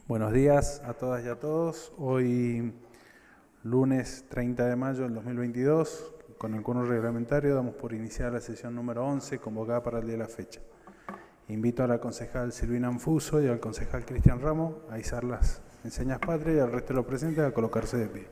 Buenos días a todas y a todos. Hoy, lunes 30 de mayo del 2022, con el quórum reglamentario, damos por iniciada la sesión número 11, convocada para el día de la fecha. Invito a la concejal Silvina Anfuso y al concejal Cristian Ramos a izar las enseñas patrias y al resto de los presentes a colocarse de pie.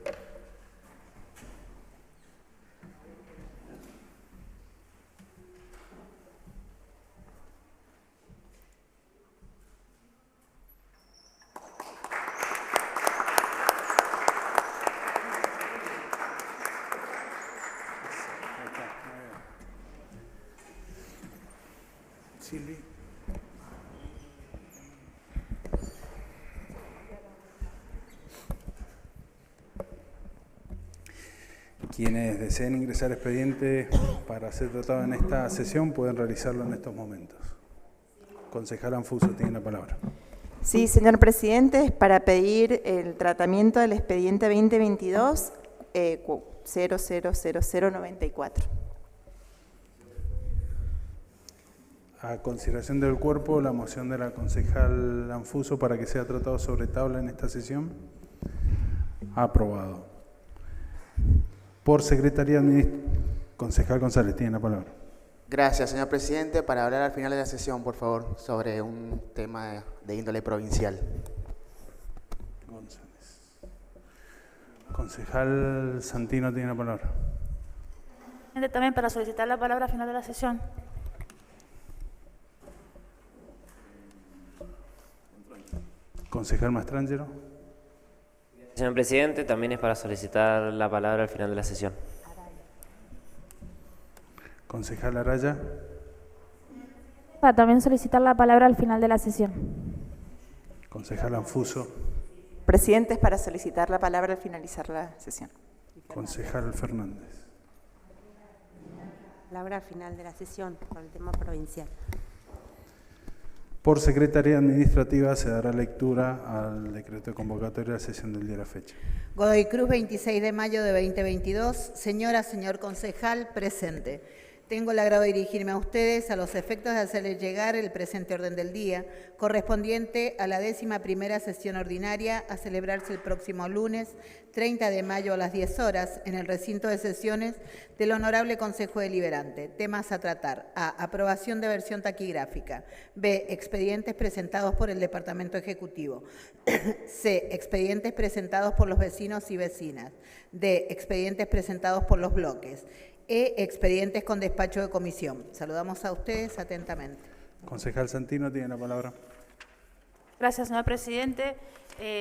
Silvi. Quienes deseen ingresar expediente para ser tratado en esta sesión pueden realizarlo en estos momentos. Concejal Anfuso, tiene la palabra. Sí, señor presidente, es para pedir el tratamiento del expediente 2022 000094. A consideración del cuerpo, la moción de la concejal Anfuso para que sea tratado sobre tabla en esta sesión. Aprobado. Por Secretaría Administrativa, concejal González, tiene la palabra. Gracias, señor presidente. Para hablar al final de la sesión, por favor, sobre un tema de índole provincial. González. Concejal Santino, tiene la palabra. También para solicitar la palabra al final de la sesión. Concejal Mastrangelo. Señor presidente, también es para solicitar la palabra al final de la sesión. Concejal Araya. Para también solicitar la palabra al final de la sesión. Concejal Anfuso. Presidente, es para solicitar la palabra al finalizar la sesión. Concejal Fernández. Palabra al final de la sesión con el tema provincial. Por Secretaría Administrativa se dará lectura al decreto de convocatoria de la sesión del día de la fecha. Godoy Cruz, 26 de mayo de 2022. Señor concejal, presente. Tengo el agrado de dirigirme a ustedes a los efectos de hacerles llegar el presente orden del día, correspondiente a la 11ª sesión ordinaria a celebrarse el próximo lunes 30 de mayo a las 10 horas en el recinto de sesiones del Honorable Consejo Deliberante. Temas a tratar: A. Aprobación de versión taquigráfica. B. Expedientes presentados por el Departamento Ejecutivo. C. Expedientes presentados por los vecinos y vecinas. D. Expedientes presentados por los bloques. E. Expedientes con despacho de comisión. Saludamos a ustedes atentamente. Concejal Santino, tiene la palabra. Gracias, señor presidente.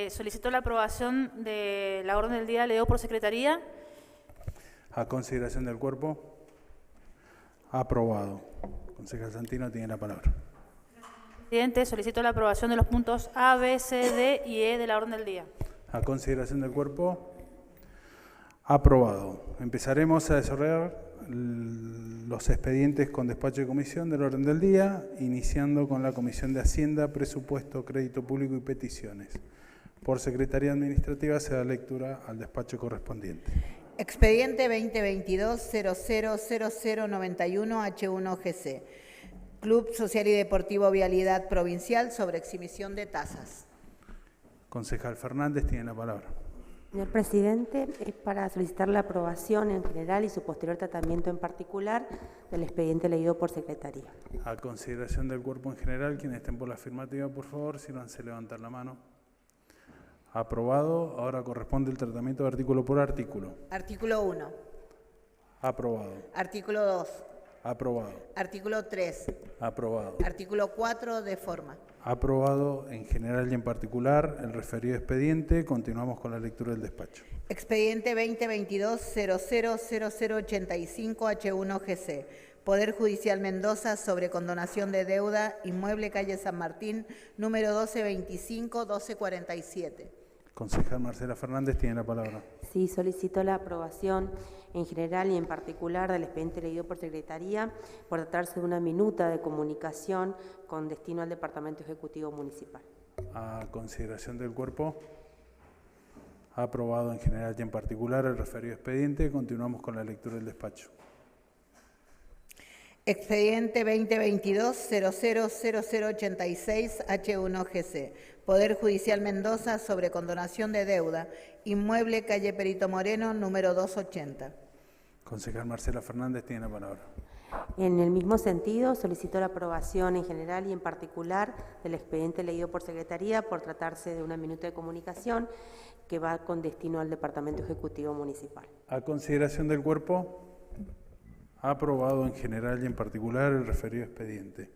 Solicito la aprobación de la orden del día leído por Secretaría. A consideración del cuerpo. Aprobado. Concejal Santino, tiene la palabra. Presidente, solicito la aprobación de los puntos A, B, C, D y E de la orden del día. A consideración del cuerpo. Aprobado. Empezaremos a desarrollar los expedientes con despacho de comisión del orden del día, iniciando con la Comisión de Hacienda, Presupuesto, Crédito Público y Peticiones. Por Secretaría Administrativa se da lectura al despacho correspondiente. Expediente 2022-000091H1GC. Club Social y Deportivo Vialidad Provincial sobre exhibición de tasas. Concejal Fernández, tiene la palabra. Señor presidente, es para solicitar la aprobación en general y su posterior tratamiento en particular del expediente leído por Secretaría. A consideración del cuerpo en general, quienes estén por la afirmativa, por favor, sírvanse a levantar la mano. Aprobado. Ahora corresponde el tratamiento de artículo por artículo. Artículo 1. Aprobado. Artículo 2. Aprobado. Artículo 3. Aprobado. Artículo 4 de forma. Aprobado en general y en particular el referido expediente. Continuamos con la lectura del despacho. Expediente 2022-000085H1GC. Poder Judicial Mendoza sobre condonación de deuda, inmueble calle San Martín, número 1225-1247. Concejal Marcela Fernández, tiene la palabra. Sí, solicito la aprobación en general y en particular del expediente leído por Secretaría por tratarse de una minuta de comunicación con destino al Departamento Ejecutivo Municipal. A consideración del cuerpo. Aprobado en general y en particular el referido expediente. Continuamos con la lectura del despacho. Expediente 2022-000086H1GC. Poder Judicial Mendoza sobre condonación de deuda, inmueble calle Perito Moreno, número 280. Concejal Marcela Fernández tiene la palabra. En el mismo sentido, solicito la aprobación en general y en particular del expediente leído por Secretaría por tratarse de una minuta de comunicación que va con destino al Departamento Ejecutivo Municipal. A consideración del cuerpo, aprobado en general y en particular el referido expediente.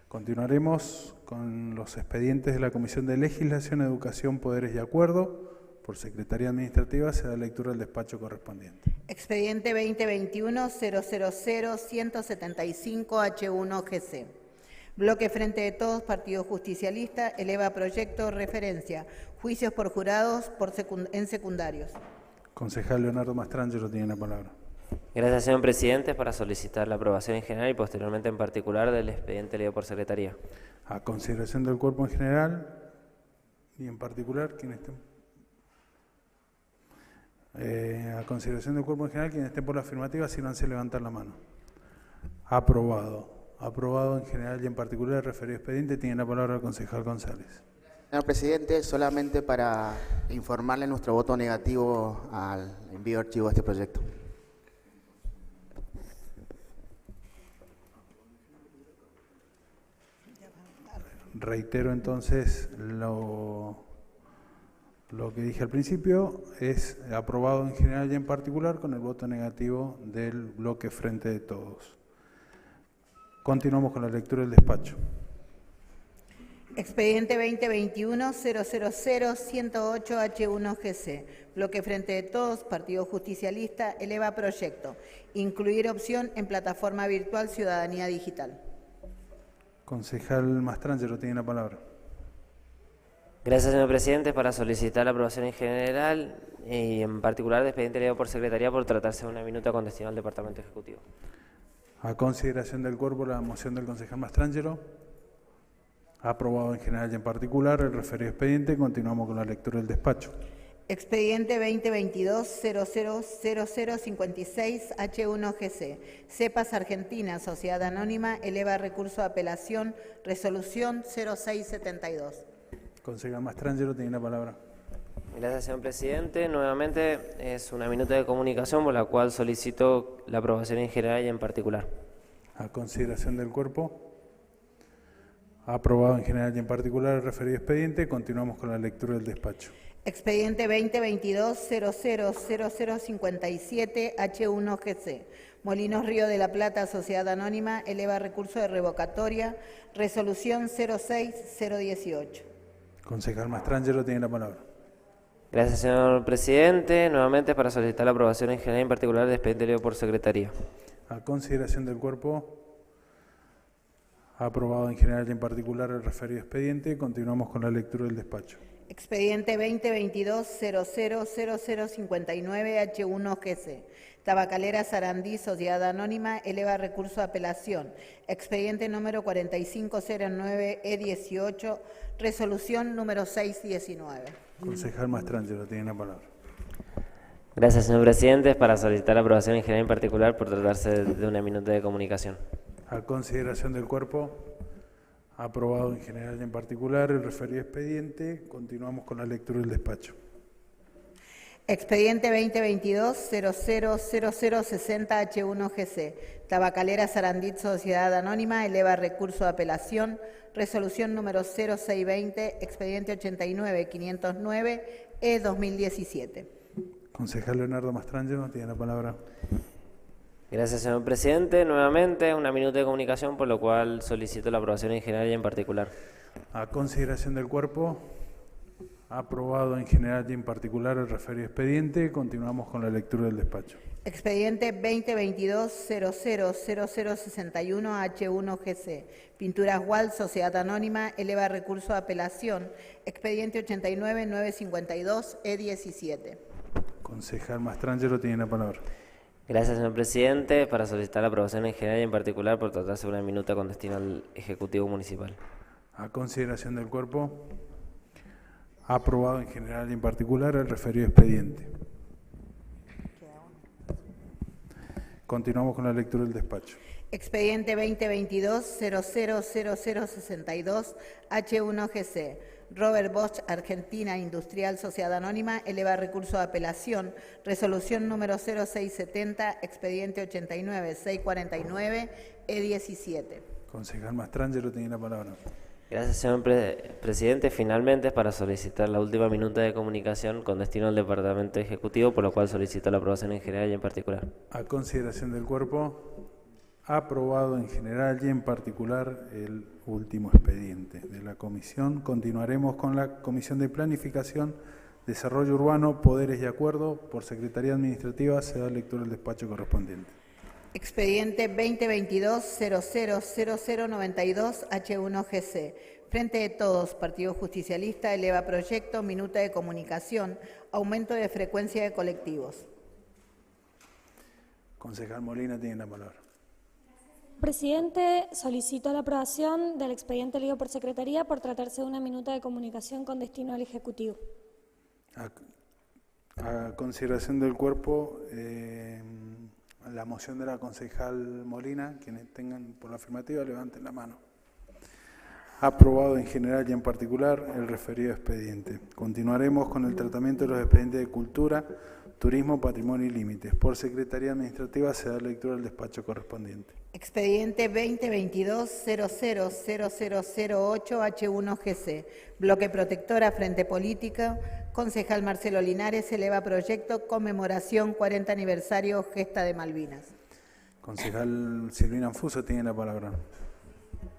Continuaremos con los expedientes de la Comisión de Legislación, Educación, Poderes y Acuerdo. Por Secretaría Administrativa se da lectura del despacho correspondiente. Expediente 2021-000-175H1GC. Bloque Frente de Todos, Partido Justicialista, eleva proyecto referencia, juicios por jurados en secundarios. Concejal Leonardo Mastrangelo tiene la palabra. Gracias, señor presidente, para solicitar la aprobación en general y posteriormente en particular del expediente leído por Secretaría. A consideración del cuerpo en general y en particular, quien esté. A consideración del cuerpo en general, quien esté por la afirmativa, sírvanse levantar la mano. Aprobado. Aprobado en general y en particular el referido expediente. Tiene la palabra el concejal González. Señor presidente, solamente para informarle nuestro voto negativo al envío de archivo de este proyecto. Reitero entonces lo que dije al principio, es aprobado en general y en particular con el voto negativo del bloque Frente de Todos. Continuamos con la lectura del despacho. Expediente 2021-000-108H1GC. Bloque Frente de Todos, Partido Justicialista, eleva proyecto. Incluir opción en plataforma virtual Ciudadanía Digital. Concejal Mastrangelo tiene la palabra. Gracias, señor presidente, para solicitar la aprobación en general y en particular del expediente leído por Secretaría por tratarse de una minuta con destino al Departamento Ejecutivo. A consideración del cuerpo, la moción del concejal Mastrangelo. Aprobado en general y en particular el referido expediente. Continuamos con la lectura del despacho. Expediente 2022-000056H1GC. CEPAS Argentina, Sociedad Anónima, eleva recurso de apelación, resolución 0672. Concejal Mastrangelo tiene la palabra. Gracias, señor presidente. Nuevamente es una minuta de comunicación por la cual solicito la aprobación en general y en particular. A consideración del cuerpo. Aprobado en general y en particular el referido expediente. Continuamos con la lectura del despacho. Expediente 2022-000057H1GC. Molinos Río de la Plata, Sociedad Anónima, eleva recurso de revocatoria, resolución 06018. Concejal Mastrangelo tiene la palabra. Gracias, señor presidente. Nuevamente para solicitar la aprobación en general y en particular del expediente leído por Secretaría. A consideración del cuerpo. Aprobado en general y en particular el referido expediente. Continuamos con la lectura del despacho. Expediente 2022-000059H1GC. Tabacalera Sarandí, Sociedad Anónima, eleva recurso de apelación. Expediente número 4509E18, resolución número 619. Concejal Mastrangelo tiene la palabra. Gracias, señor presidente, para solicitar la aprobación en general y en particular por tratarse de una minuta de comunicación. A consideración del cuerpo. Aprobado en general y en particular el referido expediente. Continuamos con la lectura del despacho. Expediente 2022-000060H1GC. Tabacalera Sarandí, Sociedad Anónima, eleva recurso de apelación. Resolución número 0620, expediente 89-509E2017. Concejal Leonardo Mastrangelo tiene la palabra. Gracias, señor presidente. Nuevamente, una minuta de comunicación, por lo cual solicito la aprobación en general y en particular. A consideración del cuerpo. Aprobado en general y en particular el referido expediente. Continuamos con la lectura del despacho. Expediente 2022-000061H1GC. Pinturas Wall, Sociedad Anónima, eleva recurso de apelación. Expediente 89-952E17. Concejal Mastrangelo tiene la palabra. Gracias, señor presidente, para solicitar la aprobación en general y en particular por tratarse de una minuta con destino al Ejecutivo Municipal. A consideración del cuerpo. Aprobado en general y en particular el referido expediente. Continuamos con la lectura del despacho. Expediente 2022-000062H1GC. Robert Bosch Argentina Industrial Sociedad Anónima eleva recurso de apelación, resolución número 0670, expediente 89-649, E17. Concejal Mastrangelo tiene la palabra. Gracias, señor presidente. Finalmente, para solicitar la última minuta de comunicación con destino al Departamento Ejecutivo, por lo cual solicito la aprobación en general y en particular. A consideración del cuerpo, aprobado en general y en particular el último expediente de la comisión. Continuaremos con la Comisión de Planificación, Desarrollo Urbano, Poderes y Acuerdo. Por Secretaría Administrativa se da lectura al despacho correspondiente. Expediente 2022-000092 H1GC. Frente de Todos, Partido Justicialista, eleva proyecto, minuta de comunicación, aumento de frecuencia de colectivos. Concejal Molina tiene la palabra. Presidente, solicito la aprobación del expediente leído por Secretaría por tratarse de una minuta de comunicación con destino al Ejecutivo. A consideración del cuerpo, la moción de la concejal Molina, quienes tengan por la afirmativa, levanten la mano. Aprobado en general y en particular el referido expediente. Continuaremos con el tratamiento de los expedientes de cultura, turismo, patrimonio y límites. Por Secretaría Administrativa se da lectura al despacho correspondiente. Expediente 2022-000008 H1GC. Bloque Protectora Frente Política. Concejal Marcelo Linares eleva proyecto conmemoración 40 aniversario Gesta de Malvinas. Concejal Silvina Anfuso tiene la palabra.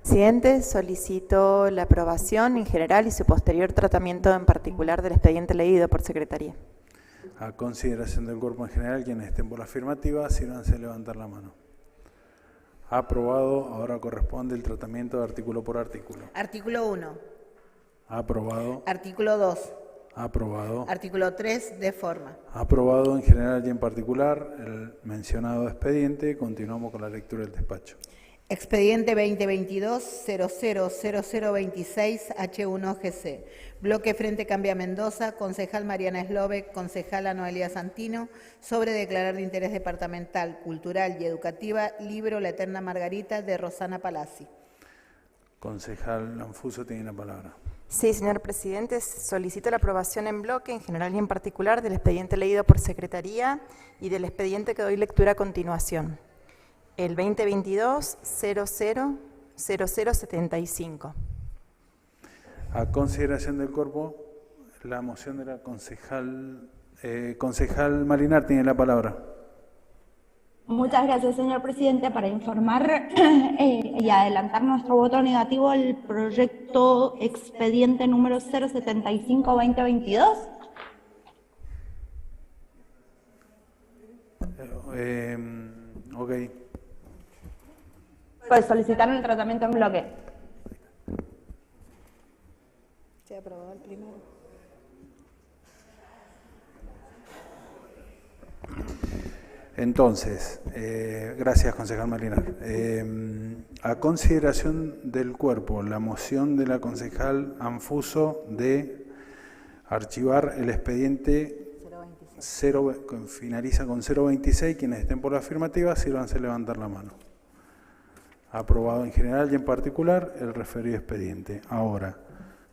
Presidente, solicito la aprobación en general y su posterior tratamiento en particular del expediente leído por Secretaría. A consideración del cuerpo en general, quienes estén por la afirmativa, sírvanse a levantar la mano. Aprobado. Ahora corresponde el tratamiento de artículo por artículo. Artículo 1. Aprobado. Artículo 2. Aprobado. Artículo 3, de forma. Aprobado en general y en particular el mencionado expediente. Continuamos con la lectura del despacho. Expediente 2022-000026 H1GC. Bloque Frente Cambia Mendoza, concejal Mariana Slovek, concejala Noelia Santino, sobre declarar de interés departamental, cultural y educativa, libro La Eterna Margarita de Rosana Palazzi. Concejal Anfuso tiene la palabra. Sí, señor presidente, solicito la aprobación en bloque, en general y en particular, del expediente leído por Secretaría y del expediente que doy lectura a continuación. El 2022-000075. A consideración del cuerpo, la moción de la concejal Marinar tiene la palabra. Muchas gracias, señor presidente. Para informar y adelantar nuestro voto negativo al proyecto expediente número 075-2022. Ok. Pues solicitar el tratamiento en bloque. Se ha aprobado el primero. Entonces, gracias, concejal Marinar. A consideración del cuerpo, la moción de la concejal Anfuso de archivar el expediente 026. Finaliza con 026. Quienes estén por la afirmativa, sírvanse a levantar la mano. Aprobado en general y en particular el referido expediente. Ahora,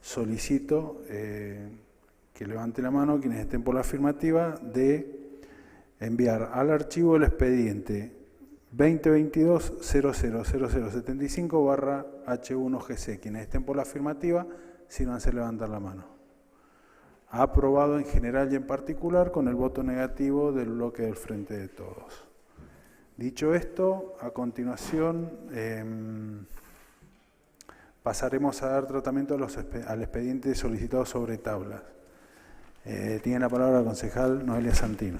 solicito que levante la mano quienes estén por la afirmativa de enviar al archivo el expediente 2022-000075/H1GC. Quienes estén por la afirmativa, sírvanse a levantar la mano. Aprobado en general y en particular con el voto negativo del bloque del Frente de Todos. Dicho esto, a continuación pasaremos a dar tratamiento al expediente solicitado sobre tablas. Tiene la palabra la concejal Noelia Santino.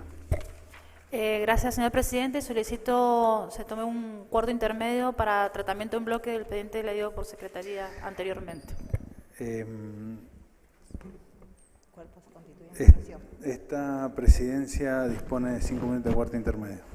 Gracias, señor presidente. Solicito se tome un acuerdo intermedio para tratamiento en bloque del expediente leído por Secretaría anteriormente. Esta presidencia dispone de 5 minutos de cuarto intermedio.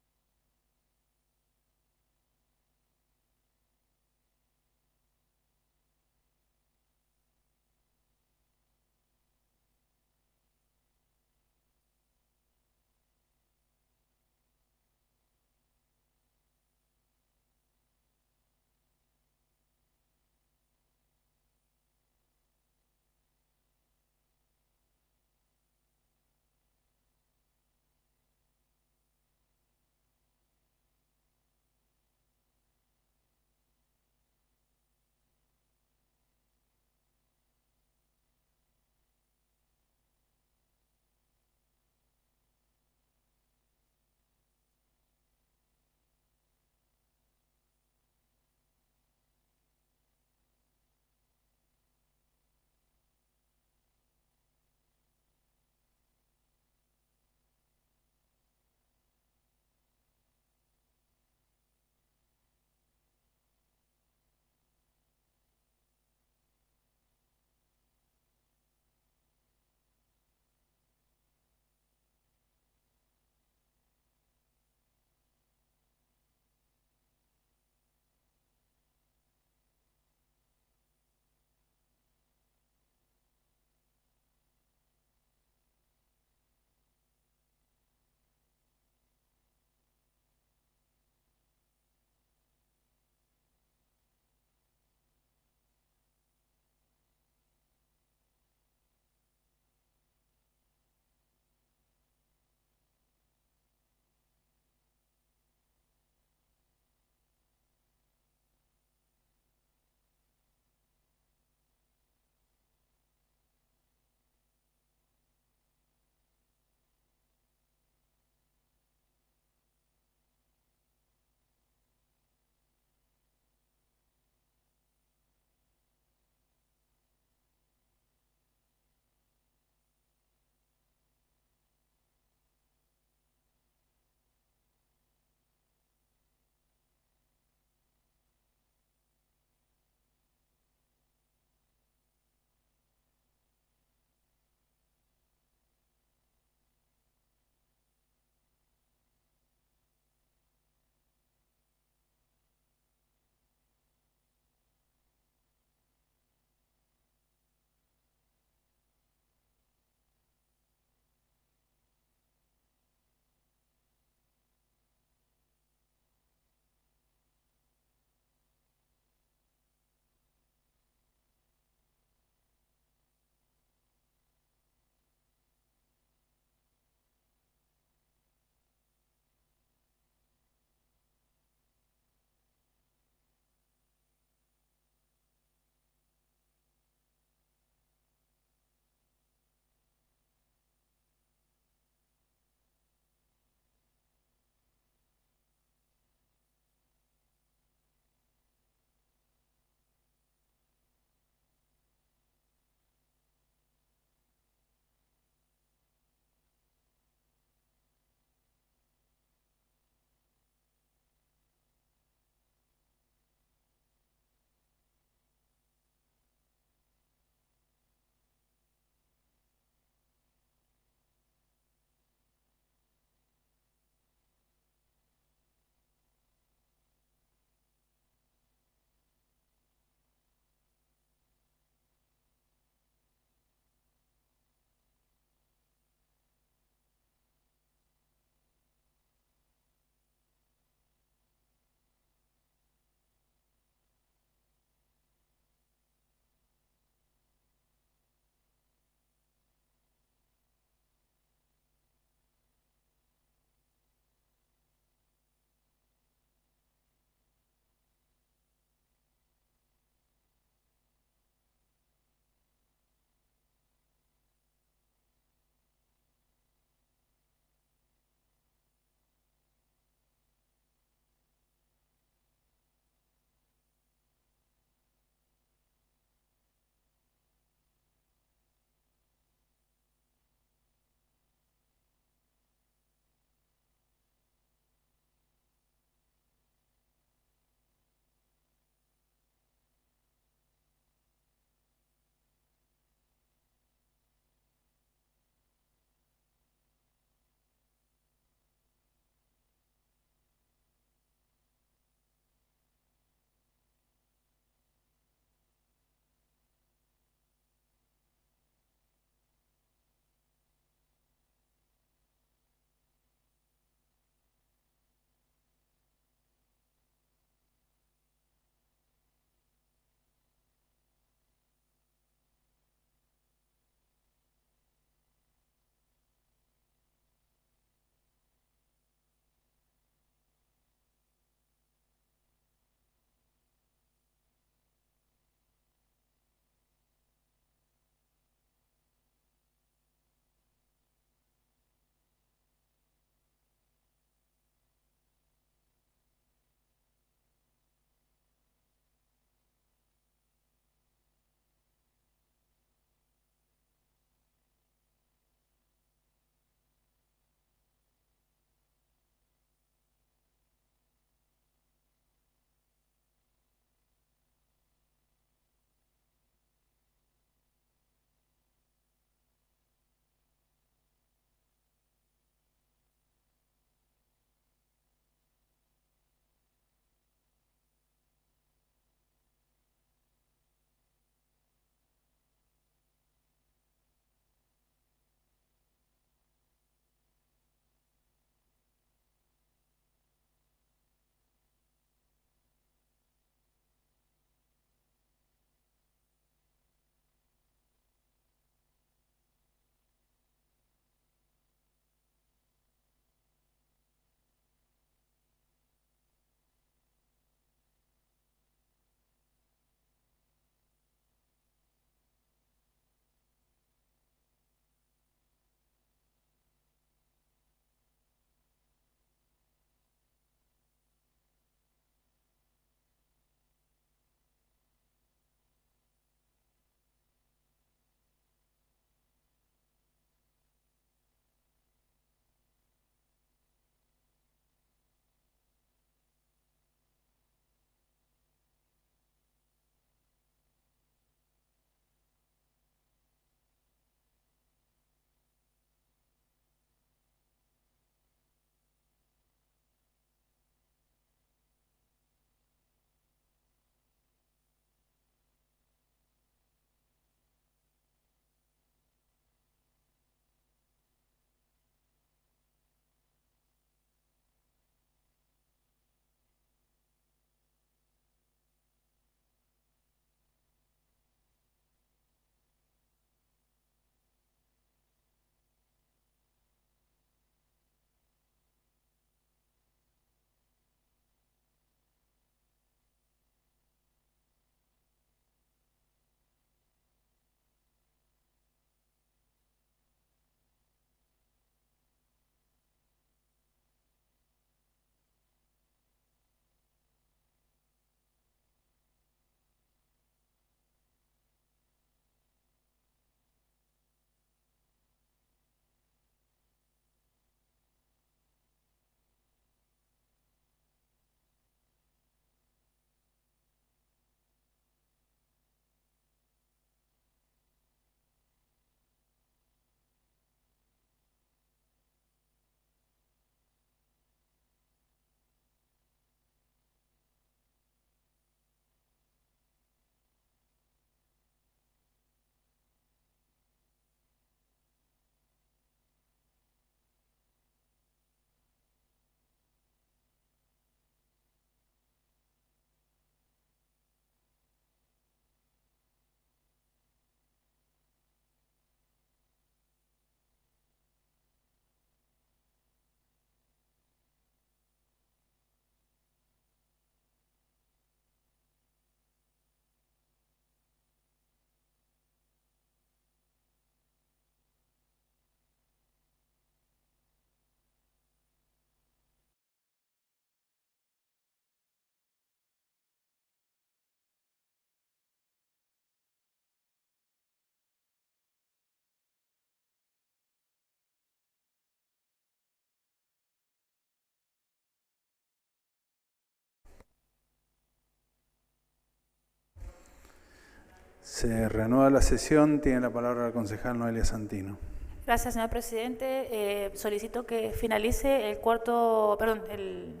Se reanuda la sesión. Tiene la palabra la concejal Noelia Santino. Gracias, señor presidente. Solicito que finalice el cuarto, perdón, el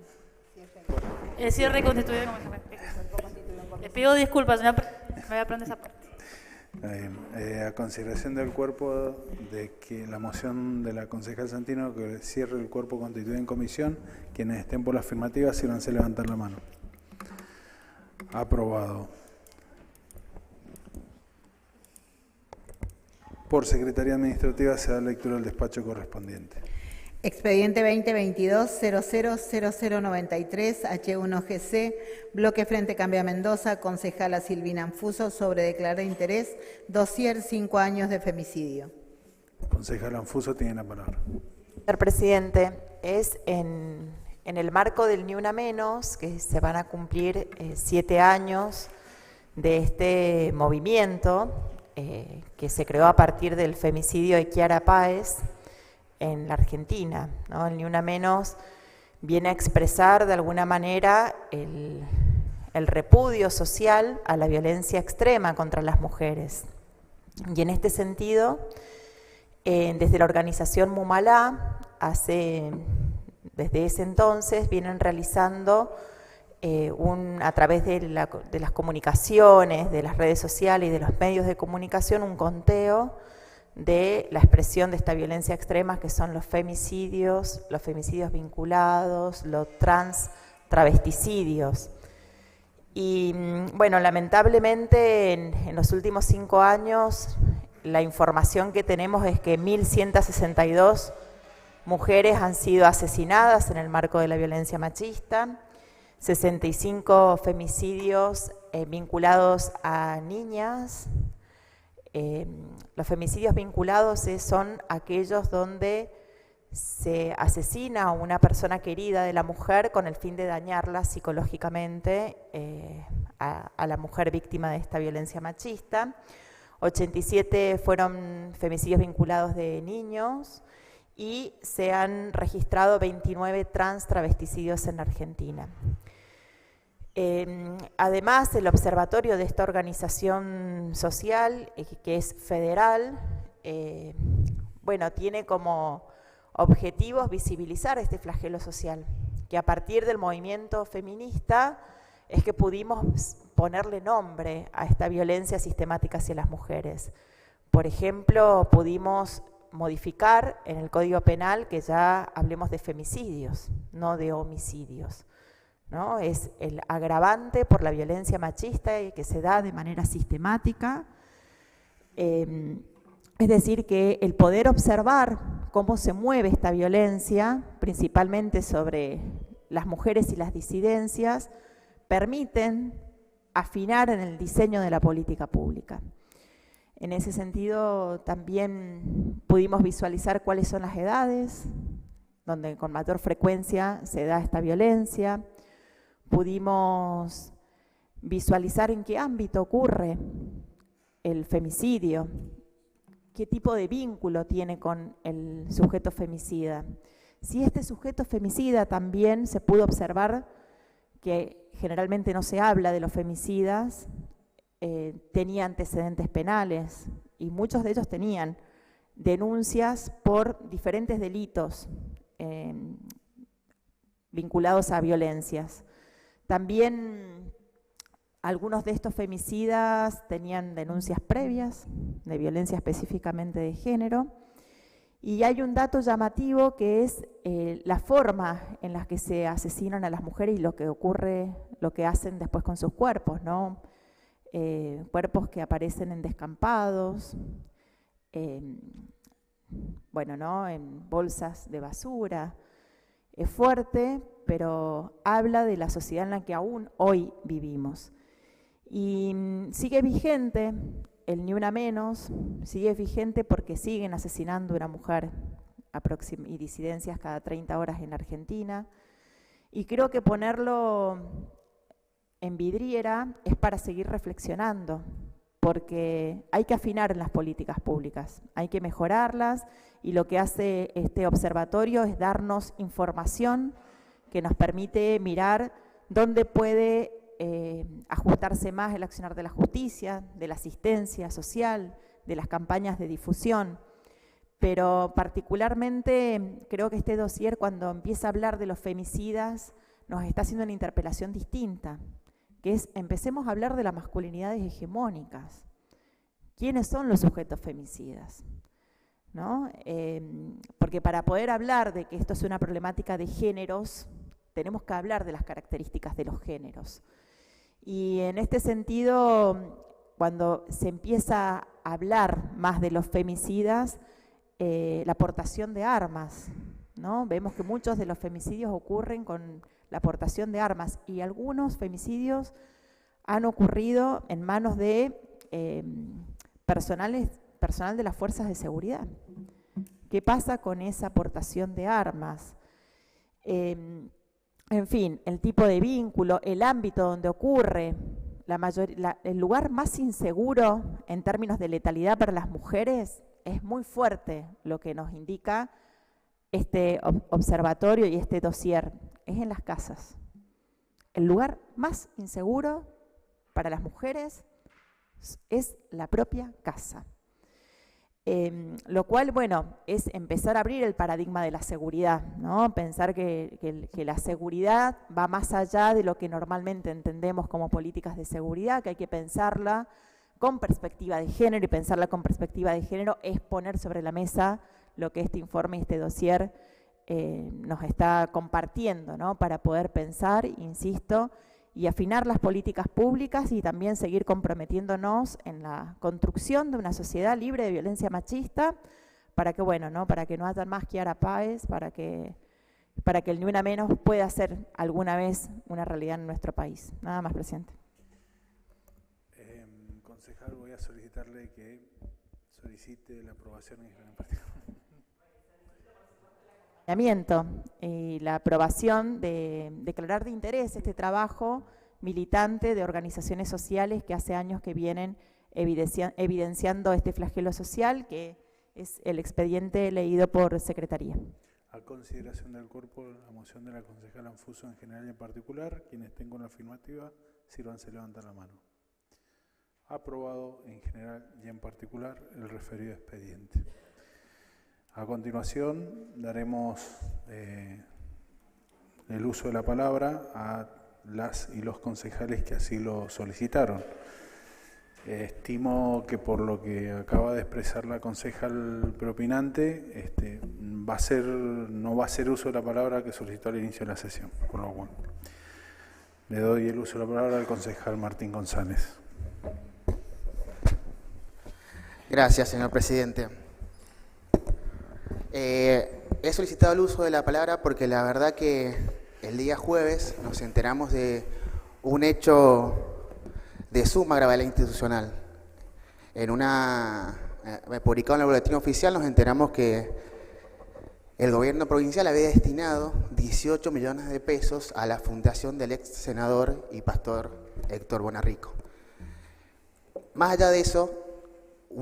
cierre constituyente. Le pido disculpas, señor presidente, me voy a aprender esa parte. A consideración del cuerpo de que la moción de la concejal Santino que cierre el cuerpo constituido en comisión, quienes estén por la afirmativa, sírvanse levantar la mano. Aprobado. Por Secretaría Administrativa se da lectura del despacho correspondiente. Expediente 2022-000093, H1GC, Bloque Frente Cambia Mendoza, concejala Silvina Anfuso, sobre declarar interés, dossier 5 años de femicidio. Concejala Anfuso tiene la palabra. Señor presidente, es en el marco del Ni Una Menos, que se van a cumplir 7 años de este movimiento que se creó a partir del femicidio de Chiara Páez en la Argentina, ¿no? El Ni Una Menos viene a expresar de alguna manera el repudio social a la violencia extrema contra las mujeres. Y en este sentido, desde la organización Mumalá, desde ese entonces vienen realizando a través de las comunicaciones, de las redes sociales y de los medios de comunicación, un conteo de la expresión de esta violencia extrema, que son los femicidios vinculados, los travesticidios. Y bueno, lamentablemente en los últimos 5 años la información que tenemos es que 1.162 mujeres han sido asesinadas en el marco de la violencia machista, 65 femicidios vinculados a niñas. Los femicidios vinculados son aquellos donde se asesina a una persona querida de la mujer con el fin de dañarla psicológicamente a la mujer víctima de esta violencia machista. 87 fueron femicidios vinculados de niños y se han registrado 29 travesticidios en Argentina. Además, el observatorio de esta organización social, que es federal, tiene como objetivos visibilizar este flagelo social, que a partir del movimiento feminista es que pudimos ponerle nombre a esta violencia sistemática hacia las mujeres. Por ejemplo, pudimos modificar en el Código Penal que ya hablemos de femicidios, no de homicidios, ¿no? Es el agravante por la violencia machista que se da de manera sistemática. Es decir, que el poder observar cómo se mueve esta violencia, principalmente sobre las mujeres y las disidencias, permiten afinar en el diseño de la política pública. En ese sentido, también pudimos visualizar cuáles son las edades donde con mayor frecuencia se da esta violencia. Pudimos visualizar en qué ámbito ocurre el femicidio, qué tipo de vínculo tiene con el sujeto femicida. Si este sujeto femicida también se pudo observar que generalmente no se habla de los femicidas, tenía antecedentes penales y muchos de ellos tenían denuncias por diferentes delitos vinculados a violencias. También algunos de estos femicidas tenían denuncias previas de violencia específicamente de género. Y hay un dato llamativo que es la forma en la que se asesinan a las mujeres y lo que ocurre, lo que hacen después con sus cuerpos, ¿no? Cuerpos que aparecen en descampados, ¿no? En bolsas de basura. Es fuerte, pero habla de la sociedad en la que aún hoy vivimos. Y sigue vigente el Ni Una Menos, sigue vigente porque siguen asesinando a una mujer y disidencias cada 30 horas en Argentina. Y creo que ponerlo en vidriera es para seguir reflexionando, porque hay que afinar en las políticas públicas, hay que mejorarlas, y lo que hace este observatorio es darnos información que nos permite mirar dónde puede ajustarse más el accionar de la justicia, de la asistencia social, de las campañas de difusión. Pero particularmente creo que este dossier, cuando empieza a hablar de los femicidas, nos está haciendo una interpelación distinta, que es empecemos a hablar de las masculinidades hegemónicas. ¿Quiénes son los sujetos femicidas? ¿No? Porque para poder hablar de que esto es una problemática de géneros, tenemos que hablar de las características de los géneros. Y en este sentido, cuando se empieza a hablar más de los femicidas, la aportación de armas, ¿no? Vemos que muchos de los femicidios ocurren con la aportación de armas y algunos han ocurrido en manos de personal de las fuerzas de seguridad. ¿Qué pasa con esa aportación de armas? En fin, el tipo de vínculo, el ámbito donde ocurre, el lugar más inseguro en términos de letalidad para las mujeres es muy fuerte lo que nos indica este observatorio y este dossier, es en las casas. El lugar más inseguro para las mujeres es la propia casa. Lo cual, bueno, es empezar a abrir el paradigma de la seguridad, ¿no? Pensar que la seguridad va más allá de lo que normalmente entendemos como políticas de seguridad, que hay que pensarla con perspectiva de género, y pensarla con perspectiva de género es poner sobre la mesa lo que este informe y este dossier nos está compartiendo, ¿no? Para poder pensar, insisto, y afinar las políticas públicas y también seguir comprometiéndonos en la construcción de una sociedad libre de violencia machista para que, bueno, ¿no? Para que no haya más Chiara Páez, para que el Ni Una Menos pueda ser alguna vez una realidad en nuestro país. Nada más, presidente. Concejal, voy a solicitarle que solicite la aprobación en y la aprobación de declarar de interés este trabajo militante de organizaciones sociales que hace años que vienen evidenciando este flagelo social, que es el expediente leído por Secretaría. A consideración del cuerpo, la moción de la concejala Anfuso en general y en particular. Quienes estén con la afirmativa, sírvanse levantar la mano. Aprobado en general y en particular el referido expediente. A continuación, daremos el uso de la palabra a las y los concejales que así lo solicitaron. Estimo que por lo que acaba de expresar la concejal propinante, no va a ser uso de la palabra que solicitó al inicio de la sesión. Por lo cual, le doy el uso de la palabra al concejal Martín González. Gracias, señor presidente. He solicitado el uso de la palabra porque la verdad que el día jueves nos enteramos de un hecho de suma gravedad institucional. Publicado en el boletín oficial, nos enteramos que el gobierno provincial había destinado 18 millones de pesos a la fundación del ex senador y pastor Héctor Bonarrico. Más allá de eso, en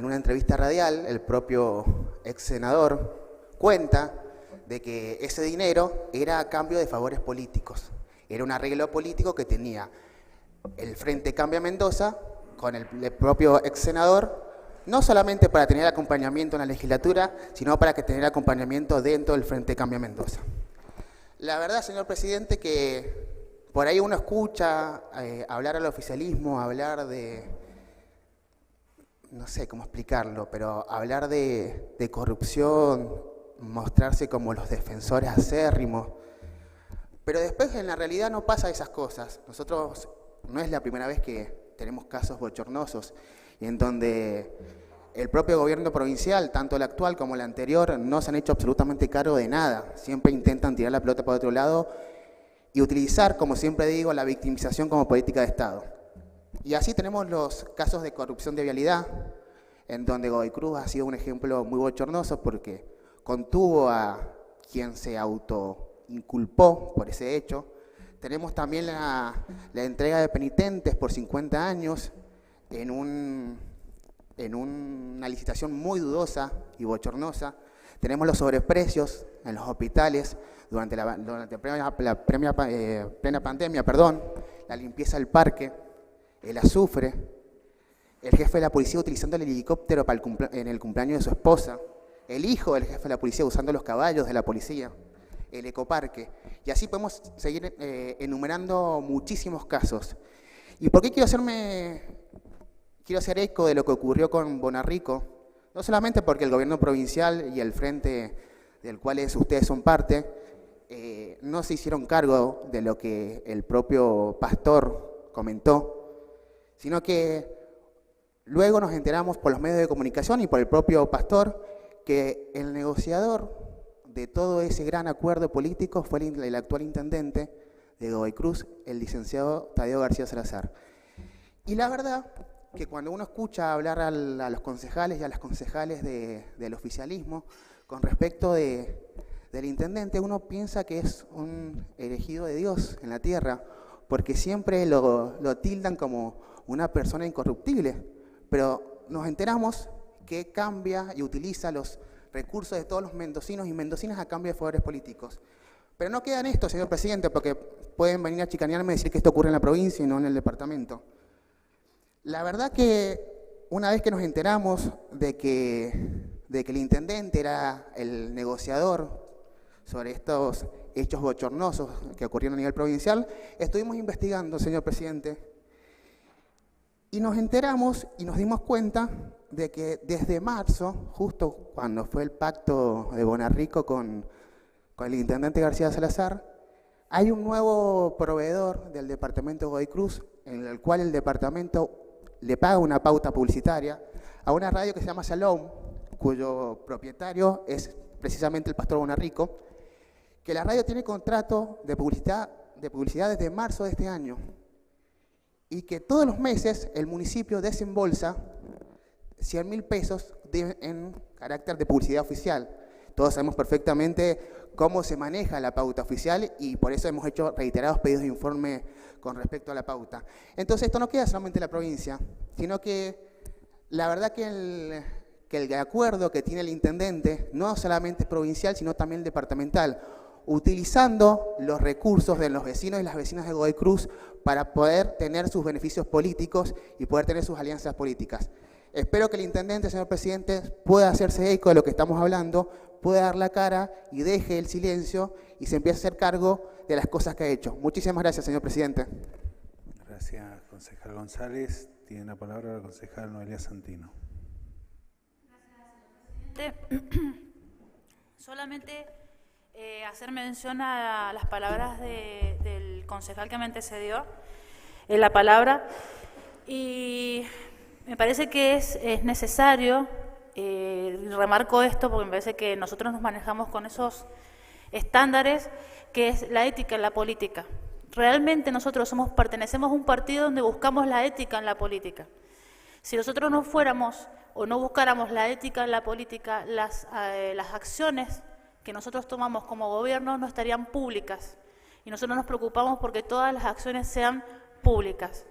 una entrevista radial, el propio ex senador cuenta de que ese dinero era a cambio de favores políticos. Era un arreglo político que tenía el Frente Cambia Mendoza con el propio ex senador, no solamente para tener acompañamiento en la legislatura, sino para que tener acompañamiento dentro del Frente Cambia Mendoza. La verdad, señor presidente, que por ahí uno escucha hablar al oficialismo, hablar de, no sé cómo explicarlo, pero hablar de corrupción, mostrarse como los defensores acérrimos, pero después en la realidad no pasa esas cosas. Nosotros no es la primera vez que tenemos casos bochornosos y en donde el propio gobierno provincial, tanto el actual como el anterior, no se han hecho absolutamente cargo de nada. Siempre intentan tirar la pelota para otro lado y utilizar, como siempre digo, la victimización como política de Estado. Y así tenemos los casos de corrupción de vialidad, en donde Godoy Cruz ha sido un ejemplo muy bochornoso porque contuvo a quien se autoinculpó por ese hecho. Tenemos también la entrega de penitentes por 50 años en una licitación muy dudosa y bochornosa. Tenemos los sobreprecios en los hospitales durante la plena pandemia, la limpieza del parque, el azufre, el jefe de la policía utilizando el helicóptero en el cumpleaños de su esposa, el hijo del jefe de la policía usando los caballos de la policía, el ecoparque, y así podemos seguir enumerando muchísimos casos. ¿Y por qué quiero hacer eco de lo que ocurrió con Bonarrico? No solamente porque el gobierno provincial y el frente del cual ustedes son parte, no se hicieron cargo de lo que el propio pastor comentó, sino que luego nos enteramos por los medios de comunicación y por el propio pastor que el negociador de todo ese gran acuerdo político fue el actual intendente de Godoy Cruz, el licenciado Tadeo García Salazar. Y la verdad que cuando uno escucha hablar a los concejales y a las concejales del oficialismo con respecto del intendente, uno piensa que es un elegido de Dios en la tierra, porque siempre lo tildan como una persona incorruptible, pero nos enteramos que cambia y utiliza los recursos de todos los mendocinos y mendocinas a cambio de favores políticos. Pero no queda en esto, señor presidente, porque pueden venir a chicanearme y decir que esto ocurre en la provincia y no en el departamento. La verdad que una vez que nos enteramos de que el intendente era el negociador sobre estos hechos bochornosos que ocurrieron a nivel provincial, estuvimos investigando, señor presidente, y nos enteramos y nos dimos cuenta de que desde marzo, justo cuando fue el pacto de Bonarrico con el intendente García Salazar, hay un nuevo proveedor del departamento de Godoy Cruz, en el cual el departamento le paga una pauta publicitaria a una radio que se llama Shalom, cuyo propietario es precisamente el pastor Bonarrico, que la radio tiene contrato de publicidad desde marzo de este año, y que todos los meses el municipio desembolsa 100.000 pesos en carácter de publicidad oficial. Todos sabemos perfectamente cómo se maneja la pauta oficial y por eso hemos hecho reiterados pedidos de informe con respecto a la pauta. Entonces esto no queda solamente en la provincia, sino que la verdad que el acuerdo que tiene el intendente no solamente es provincial, sino también departamental, utilizando los recursos de los vecinos y las vecinas de Godoy Cruz para poder tener sus beneficios políticos y poder tener sus alianzas políticas. Espero que el intendente, señor presidente, pueda hacerse eco de lo que estamos hablando, pueda dar la cara y deje el silencio y se empiece a hacer cargo de las cosas que ha hecho. Muchísimas gracias, señor presidente. Gracias, concejal González. Tiene la palabra la concejal Noelia Santino. Gracias, señor presidente. Solamente hacer mención a las palabras del concejal que me antecedió en la palabra, y me parece que es necesario, remarco esto porque me parece que nosotros nos manejamos con esos estándares, que es la ética en la política. Realmente nosotros pertenecemos a un partido donde buscamos la ética en la política. Si nosotros no fuéramos o no buscáramos la ética en la política, las acciones que nosotros tomamos como gobierno no estarían públicas, y nosotros nos preocupamos porque todas las acciones sean públicas.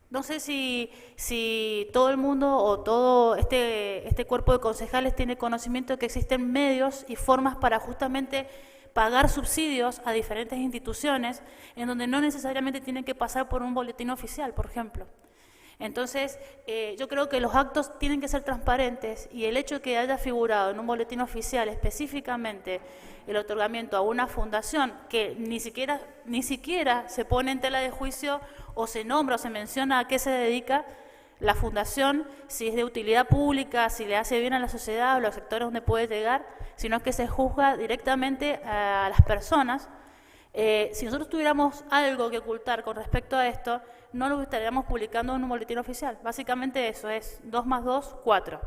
No sé si todo el mundo o todo este cuerpo de concejales tiene conocimiento de que existen medios y formas para justamente pagar subsidios a diferentes instituciones en donde no necesariamente tienen que pasar por un boletín oficial, por ejemplo. Entonces, yo creo que los actos tienen que ser transparentes, y el hecho de que haya figurado en un boletín oficial específicamente el otorgamiento a una fundación que ni siquiera se pone en tela de juicio o se nombra o se menciona a qué se dedica la fundación, si es de utilidad pública, si le hace bien a la sociedad o a los sectores donde puede llegar, sino que se juzga directamente a las personas. Si nosotros tuviéramos algo que ocultar con respecto a esto, no lo estaríamos publicando en un boletín oficial. Básicamente eso es 2 más 2, 4.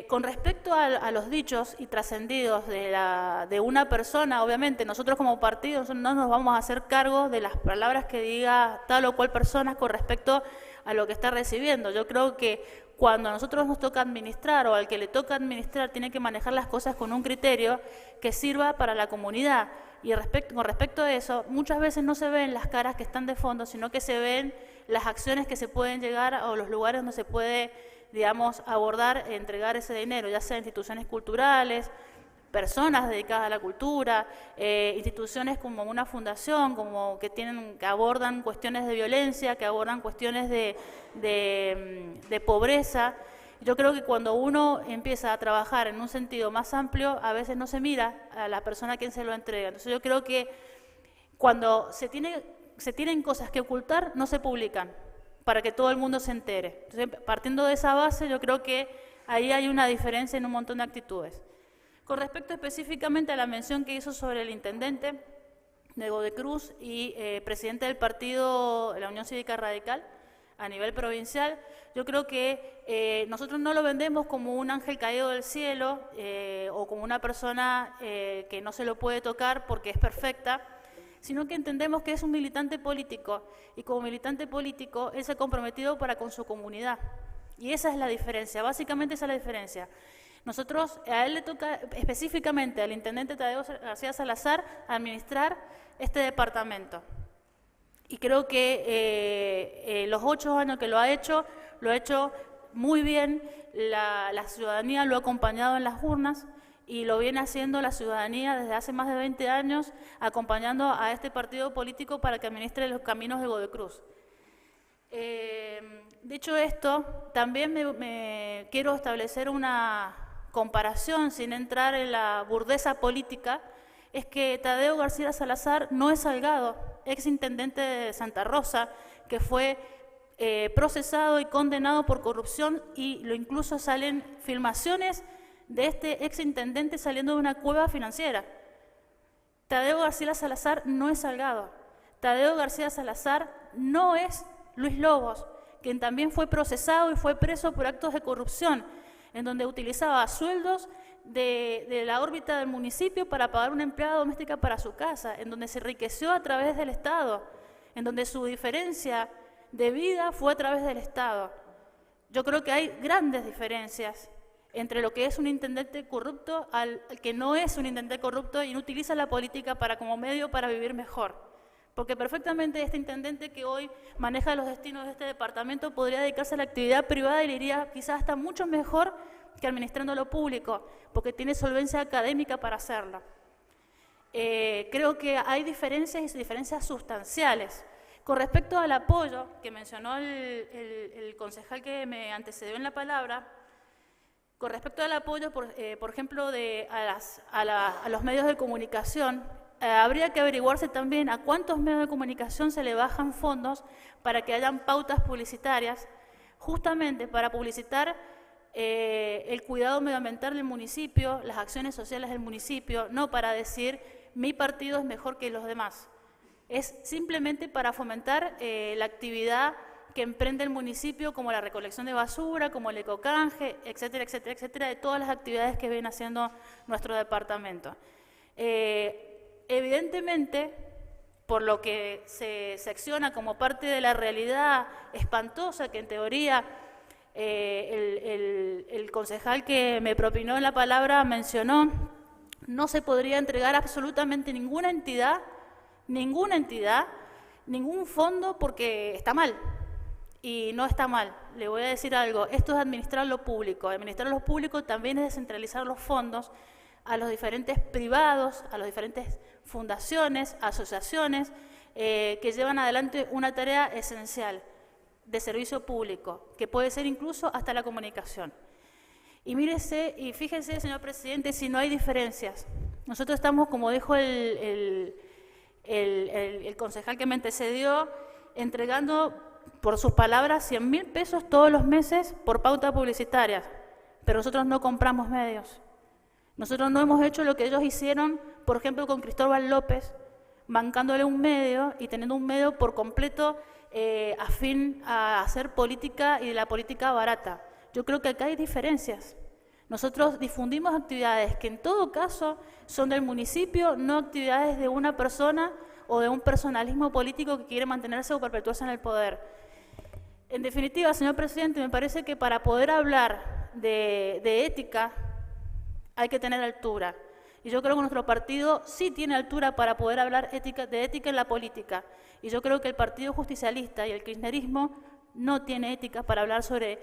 Con respecto a los dichos y trascendidos de una persona, obviamente nosotros como partido no nos vamos a hacer cargo de las palabras que diga tal o cual persona con respecto a lo que está recibiendo. Yo creo que cuando a nosotros nos toca administrar, o al que le toca administrar, tiene que manejar las cosas con un criterio que sirva para la comunidad. Y con respecto a eso, muchas veces no se ven las caras que están de fondo, sino que se ven las acciones que se pueden llegar o los lugares donde se puede, digamos, abordar, entregar ese dinero, ya sea instituciones culturales, personas dedicadas a la cultura, instituciones como una fundación, como que abordan cuestiones de violencia, que abordan cuestiones de pobreza. Yo creo que cuando uno empieza a trabajar en un sentido más amplio, a veces no se mira a la persona a quien se lo entrega. Entonces yo creo que cuando se tienen cosas que ocultar, no se publican, para que todo el mundo se entere. Entonces, partiendo de esa base, yo creo que ahí hay una diferencia en un montón de actitudes. Con respecto específicamente a la mención que hizo sobre el intendente de Godoy Cruz y presidente del partido de la Unión Cívica Radical a nivel provincial, yo creo que nosotros no lo vendemos como un ángel caído del cielo o como una persona que no se lo puede tocar porque es perfecta, sino que entendemos que es un militante político y como militante político él se ha comprometido para con su comunidad. Y esa es la diferencia, básicamente esa es la diferencia. Nosotros, a él le toca específicamente al intendente Tadeo García Salazar administrar este departamento. Y creo que los 8 años que lo ha hecho muy bien, la ciudadanía lo ha acompañado en las urnas y lo viene haciendo la ciudadanía desde hace más de 20 años, acompañando a este partido político para que administre los caminos de Godoy Cruz. Dicho esto, también me quiero establecer una comparación, sin entrar en la burdeza política, es que Tadeo García Salazar no es Salgado, ex intendente de Santa Rosa, que fue procesado y condenado por corrupción y incluso salen filmaciones de este ex intendente saliendo de una cueva financiera. Tadeo García Salazar no es Salgado, Tadeo García Salazar no es Luis Lobos, quien también fue procesado y fue preso por actos de corrupción, en donde utilizaba sueldos de la órbita del municipio para pagar una empleada doméstica para su casa, en donde se enriqueció a través del Estado, en donde su diferencia de vida fue a través del Estado. Yo creo que hay grandes diferencias entre lo que es un intendente corrupto al que no es un intendente corrupto y no utiliza la política como medio para vivir mejor. Porque perfectamente este intendente que hoy maneja los destinos de este departamento podría dedicarse a la actividad privada y le iría quizás hasta mucho mejor que administrando lo público, porque tiene solvencia académica para hacerlo. Creo que hay diferencias y diferencias sustanciales. Con respecto al apoyo que mencionó el concejal que me antecedió en la palabra, con respecto al apoyo, por ejemplo, a los medios de comunicación, habría que averiguarse también a cuántos medios de comunicación se le bajan fondos para que hayan pautas publicitarias, justamente para publicitar el cuidado medioambiental del municipio, las acciones sociales del municipio, no para decir mi partido es mejor que los demás. Es simplemente para fomentar la actividad que emprende el municipio, como la recolección de basura, como el ecocanje, etcétera, etcétera, etcétera, de todas las actividades que viene haciendo nuestro departamento. Evidentemente, por lo que se acciona como parte de la realidad espantosa que en teoría el concejal que me propinó la palabra mencionó, no se podría entregar absolutamente ninguna entidad, ningún fondo porque está mal. Y no está mal, le voy a decir algo, esto es administrar lo público. Administrar lo público también es descentralizar los fondos a los diferentes privados, a las diferentes fundaciones, asociaciones que llevan adelante una tarea esencial de servicio público, que puede ser incluso hasta la comunicación. Y mírese, y fíjese, señor presidente, si no hay diferencias. Nosotros estamos, como dijo el concejal que me antecedió, entregando, por sus palabras, 100.000 pesos todos los meses por pauta publicitaria, pero nosotros no compramos medios. Nosotros no hemos hecho lo que ellos hicieron, por ejemplo, con Cristóbal López, bancándole un medio y teniendo un medio por completo afín a hacer política y de la política barata. Yo creo que acá hay diferencias. Nosotros difundimos actividades que en todo caso son del municipio, no actividades de una persona o de un personalismo político que quiere mantenerse o perpetuarse en el poder. En definitiva, señor presidente, me parece que para poder hablar de ética hay que tener altura. Y yo creo que nuestro partido sí tiene altura para poder hablar de ética en la política. Y yo creo que el Partido Justicialista y el kirchnerismo no tiene ética para hablar sobre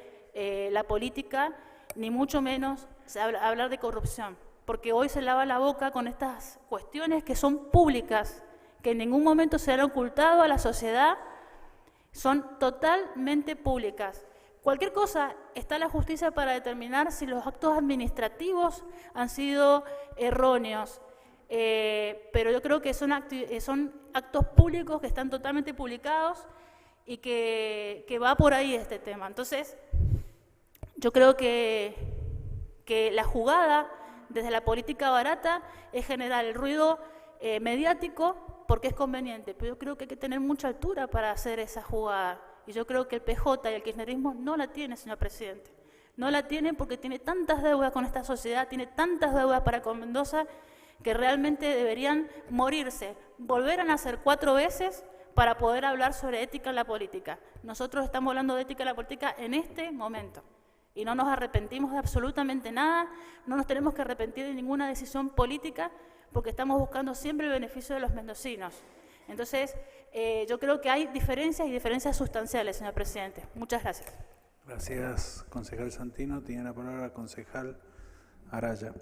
la política, ni mucho menos hablar de corrupción. porque hoy se lava la boca con estas cuestiones que son públicas, que en ningún momento se han ocultado a la sociedad, son totalmente públicas. Cualquier cosa, está la justicia para determinar si los actos administrativos han sido erróneos, pero yo creo que son actos públicos que están totalmente publicados y que va por ahí este tema. Entonces, yo creo que la jugada desde la política barata es generar el ruido mediático porque es conveniente, pero yo creo que hay que tener mucha altura para hacer esa jugada. Y yo creo que el PJ y el kirchnerismo no la tienen, señor presidente. No la tienen porque tiene tantas deudas con esta sociedad, tiene tantas deudas para con Mendoza, que realmente deberían morirse, volver a nacer 4 veces para poder hablar sobre ética en la política. Nosotros estamos hablando de ética en la política en este momento. Y no nos arrepentimos de absolutamente nada, no nos tenemos que arrepentir de ninguna decisión política, porque estamos buscando siempre el beneficio de los mendocinos. Entonces, yo creo que hay diferencias y diferencias sustanciales, señor presidente. Muchas gracias. Gracias, concejal Santino. Tiene la palabra el concejal Araya.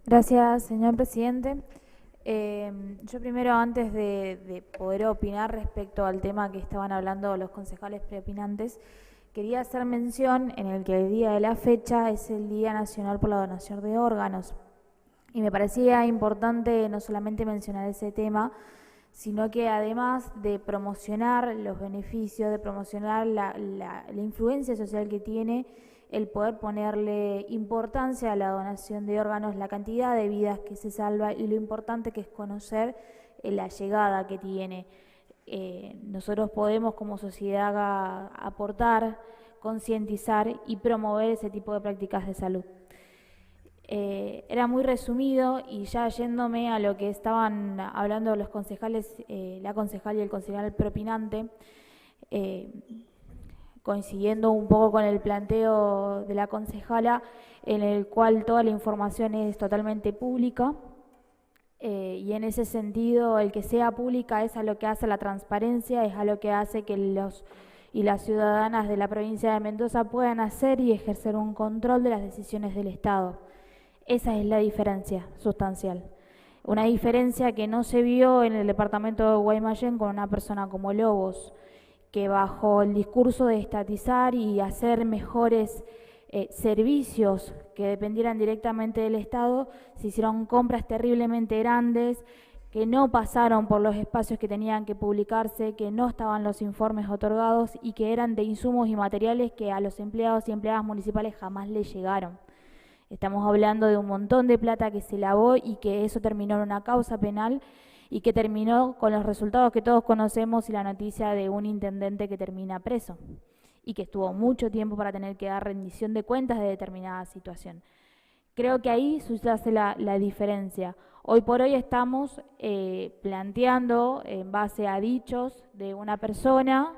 Gracias, señor presidente. Yo primero, antes de poder opinar respecto al tema que estaban hablando los concejales preopinantes, quería hacer mención en el que el día de la fecha es el Día Nacional por la Donación de Órganos. Y me parecía importante no solamente mencionar ese tema, sino que además de promocionar los beneficios, de promocionar la influencia social que tiene el poder ponerle importancia a la donación de órganos, la cantidad de vidas que se salva y lo importante que es conocer la llegada que tiene. Nosotros podemos como sociedad aportar, concientizar y promover ese tipo de prácticas de salud. Era muy resumido y ya yéndome a lo que estaban hablando los concejales, la concejal y el concejal propinante, coincidiendo un poco con el planteo de la concejala, en el cual toda la información es totalmente pública, y en ese sentido el que sea pública es a lo que hace la transparencia, es a lo que hace que los y las ciudadanas de la provincia de Mendoza puedan hacer y ejercer un control de las decisiones del Estado. Esa es la diferencia sustancial. Una diferencia que no se vio en el departamento de Guaymallén con una persona como Lobos, que bajo el discurso de estatizar y hacer mejores servicios que dependieran directamente del Estado, se hicieron compras terriblemente grandes, que no pasaron por los espacios que tenían que publicarse, que no estaban los informes otorgados y que eran de insumos y materiales que a los empleados y empleadas municipales jamás les llegaron. Estamos hablando de un montón de plata que se lavó y que eso terminó en una causa penal y que terminó con los resultados que todos conocemos y la noticia de un intendente que termina preso y que estuvo mucho tiempo para tener que dar rendición de cuentas de determinada situación. Creo que ahí subyace la diferencia. Hoy por hoy estamos planteando en base a dichos de una persona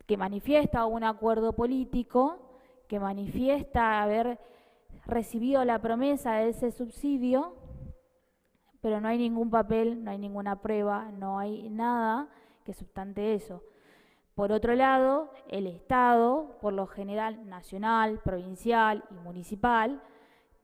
que manifiesta un acuerdo político, que manifiesta haber recibido la promesa de ese subsidio, pero no hay ningún papel, no hay ninguna prueba, no hay nada que sustente eso. Por otro lado, el Estado, por lo general nacional, provincial y municipal,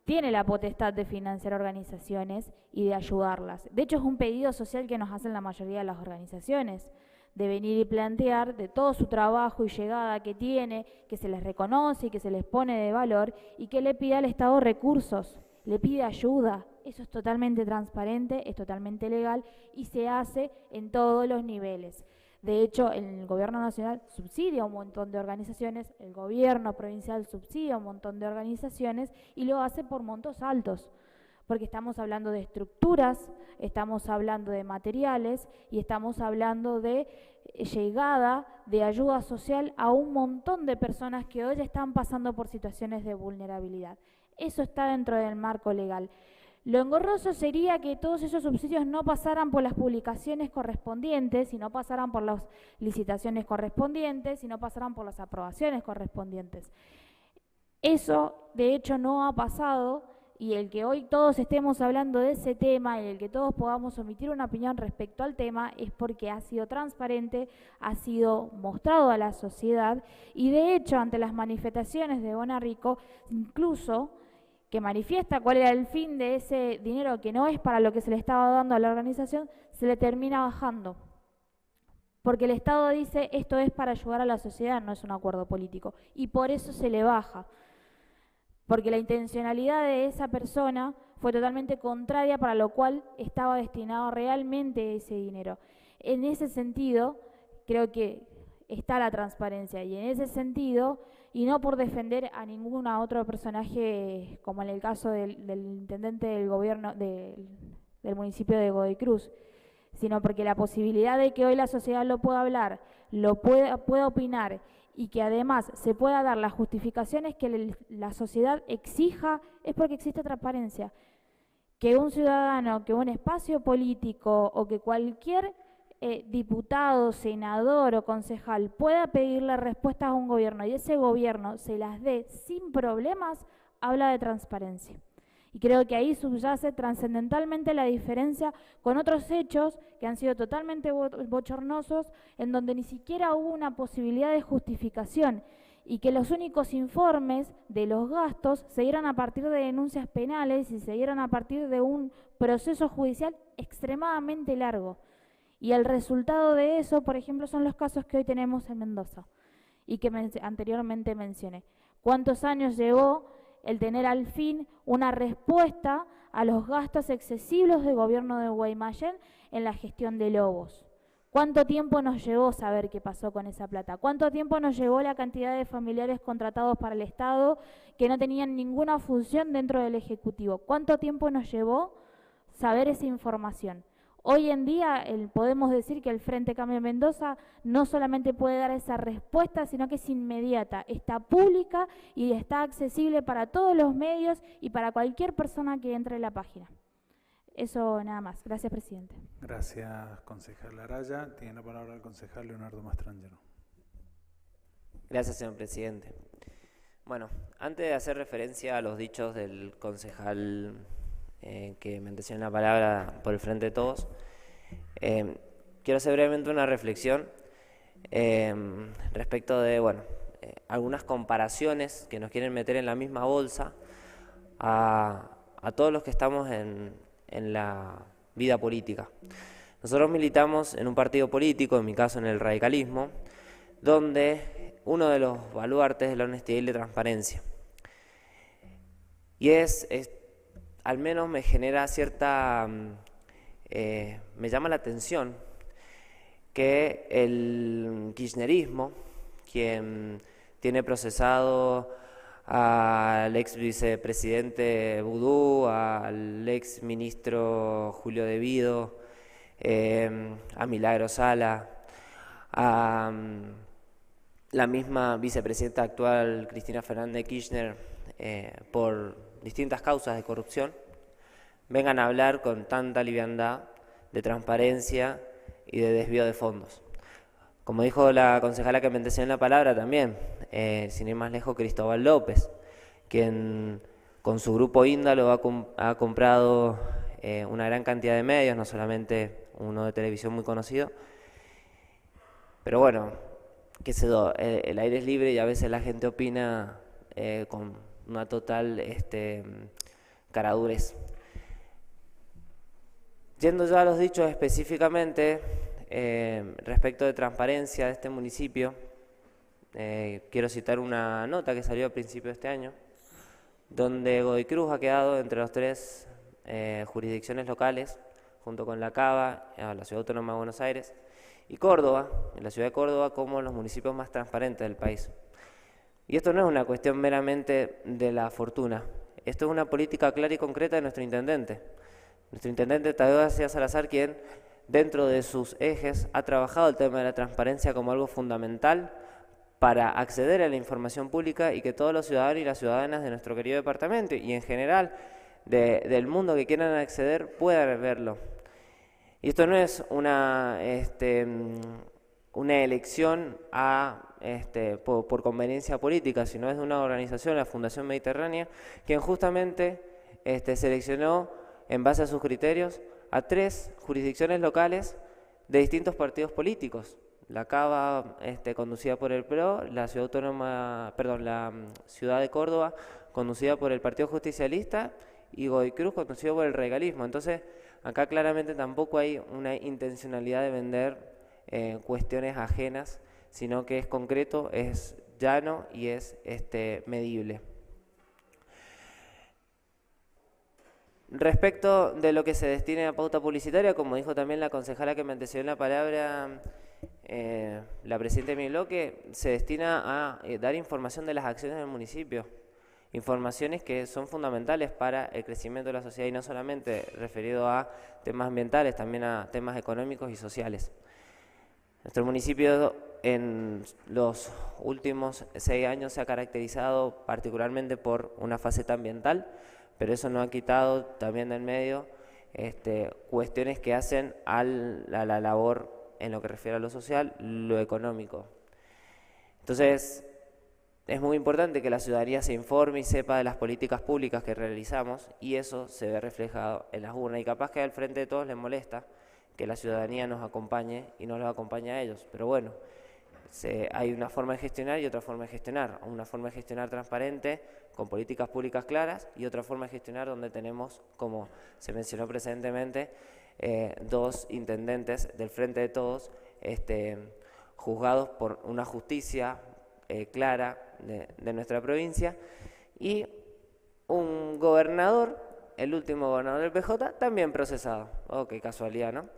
tiene la potestad de financiar organizaciones y de ayudarlas. De hecho, es un pedido social que nos hacen la mayoría de las organizaciones, de venir y plantear de todo su trabajo y llegada que tiene, que se les reconoce y que se les pone de valor y que le pide al Estado recursos, le pide ayuda. Eso es totalmente transparente, es totalmente legal y se hace en todos los niveles. De hecho, el gobierno nacional subsidia a un montón de organizaciones, el gobierno provincial subsidia a un montón de organizaciones y lo hace por montos altos, porque estamos hablando de estructuras, estamos hablando de materiales y estamos hablando de llegada de ayuda social a un montón de personas que hoy están pasando por situaciones de vulnerabilidad. Eso está dentro del marco legal. Lo engorroso sería que todos esos subsidios no pasaran por las publicaciones correspondientes, y no pasaran por las licitaciones correspondientes, y no pasaran por las aprobaciones correspondientes. Eso, de hecho, no ha pasado. y el que hoy todos estemos hablando de ese tema y el que todos podamos emitir una opinión respecto al tema es porque ha sido transparente, ha sido mostrado a la sociedad y de hecho ante las manifestaciones de Bonarrico, incluso que manifiesta cuál era el fin de ese dinero que no es para lo que se le estaba dando a la organización, se le termina bajando. Porque el Estado dice esto es para ayudar a la sociedad, no es un acuerdo político y por eso se le baja. Porque la intencionalidad de esa persona fue totalmente contraria para lo cual estaba destinado realmente ese dinero. En ese sentido, creo que está la transparencia y en ese sentido, y no por defender a ningún otro personaje, como en el caso del intendente del gobierno del municipio de Godoy Cruz, sino porque la posibilidad de que hoy la sociedad lo pueda hablar, lo pueda opinar, y que además se pueda dar las justificaciones que la sociedad exija, es porque existe transparencia. Que un ciudadano, que un espacio político o que cualquier diputado, senador o concejal pueda pedirle respuestas a un gobierno y ese gobierno se las dé sin problemas, habla de transparencia. Y creo que ahí subyace trascendentalmente la diferencia con otros hechos que han sido totalmente bochornosos, en donde ni siquiera hubo una posibilidad de justificación y que los únicos informes de los gastos se dieron a partir de denuncias penales y se dieron a partir de un proceso judicial extremadamente largo. Y el resultado de eso, por ejemplo, son los casos que hoy tenemos en Mendoza y que anteriormente mencioné. ¿Cuántos años llevó el tener al fin una respuesta a los gastos excesivos del gobierno de Guaymallén en la gestión de Lobos? ¿Cuánto tiempo nos llevó saber qué pasó con esa plata? ¿Cuánto tiempo nos llevó la cantidad de familiares contratados para el Estado que no tenían ninguna función dentro del Ejecutivo? ¿Cuánto tiempo nos llevó saber esa información? Hoy en día podemos decir que el Frente Cambio Mendoza no solamente puede dar esa respuesta, sino que es inmediata, está pública y está accesible para todos los medios y para cualquier persona que entre en la página. Eso nada más. Gracias, presidente. Gracias, concejal Araya. Tiene la palabra el concejal Leonardo Mastrangelo. Gracias, señor presidente. Bueno, antes de hacer referencia a los dichos del concejal que me antecedió la palabra por el Frente de Todos, quiero hacer brevemente una reflexión respecto de algunas comparaciones que nos quieren meter en la misma bolsa a todos los que estamos en la vida política. Nosotros militamos en un partido político, en mi caso en el radicalismo, donde uno de los baluartes es la honestidad y la transparencia. Y al menos me genera cierta, me llama la atención que el kirchnerismo, quien tiene procesado al ex vicepresidente Vudú, al ex ministro Julio De Vido, a Milagro Sala, a la misma vicepresidenta actual Cristina Fernández de Kirchner, por distintas causas de corrupción, vengan a hablar con tanta liviandad de transparencia y de desvío de fondos. Como dijo la concejala que me antecedió en la palabra también, sin ir más lejos, Cristóbal López, quien con su grupo Índalo ha comprado una gran cantidad de medios, no solamente uno de televisión muy conocido, pero bueno, qué sé yo, el aire es libre y a veces la gente opina con una total caradurez. Yendo ya a los dichos específicamente, respecto de transparencia de este municipio, quiero citar una nota que salió a principios de este año, donde Godoy Cruz ha quedado entre las 3 jurisdicciones locales, junto con la Cava, la Ciudad Autónoma de Buenos Aires, y Córdoba, en la ciudad de Córdoba, como los municipios más transparentes del país. Y esto no es una cuestión meramente de la fortuna, esto es una política clara y concreta de nuestro intendente. Nuestro intendente Tadeo García Salazar, quien dentro de sus ejes ha trabajado el tema de la transparencia como algo fundamental para acceder a la información pública y que todos los ciudadanos y las ciudadanas de nuestro querido departamento y en general del mundo que quieran acceder puedan verlo. Y esto no es una elección por conveniencia política, sino es de una organización, la Fundación Mediterránea, quien justamente seleccionó en base a sus criterios a 3 jurisdicciones locales de distintos partidos políticos. La Cava, conducida por el PRO, la Ciudad Autónoma, perdón, la Ciudad de Córdoba, conducida por el Partido Justicialista, y Godoy Cruz, conducido por el radicalismo. Entonces, acá claramente tampoco hay una intencionalidad de vender cuestiones ajenas, sino que es concreto, es llano y es medible. Respecto de lo que se destine a pauta publicitaria, como dijo también la concejala que me antecedió en la palabra, la presidenta de mi bloque, se destina a dar información de las acciones del municipio, informaciones que son fundamentales para el crecimiento de la sociedad y no solamente referido a temas ambientales, también a temas económicos y sociales. Nuestro municipio en los últimos 6 años se ha caracterizado particularmente por una faceta ambiental, pero eso no ha quitado también del medio cuestiones que hacen a la labor en lo que refiere a lo social, lo económico. Entonces, es muy importante que la ciudadanía se informe y sepa de las políticas públicas que realizamos, y eso se ve reflejado en las urnas. Y capaz que al frente de todos les molesta que la ciudadanía nos acompañe y no los acompañe a ellos. Pero bueno, hay una forma de gestionar y otra forma de gestionar. Una forma de gestionar transparente, con políticas públicas claras, y otra forma de gestionar donde tenemos, como se mencionó precedentemente, 2 intendentes del frente de todos, juzgados por una justicia clara de nuestra provincia, y un gobernador, el último gobernador del PJ, también procesado. Oh, qué casualidad, ¿no?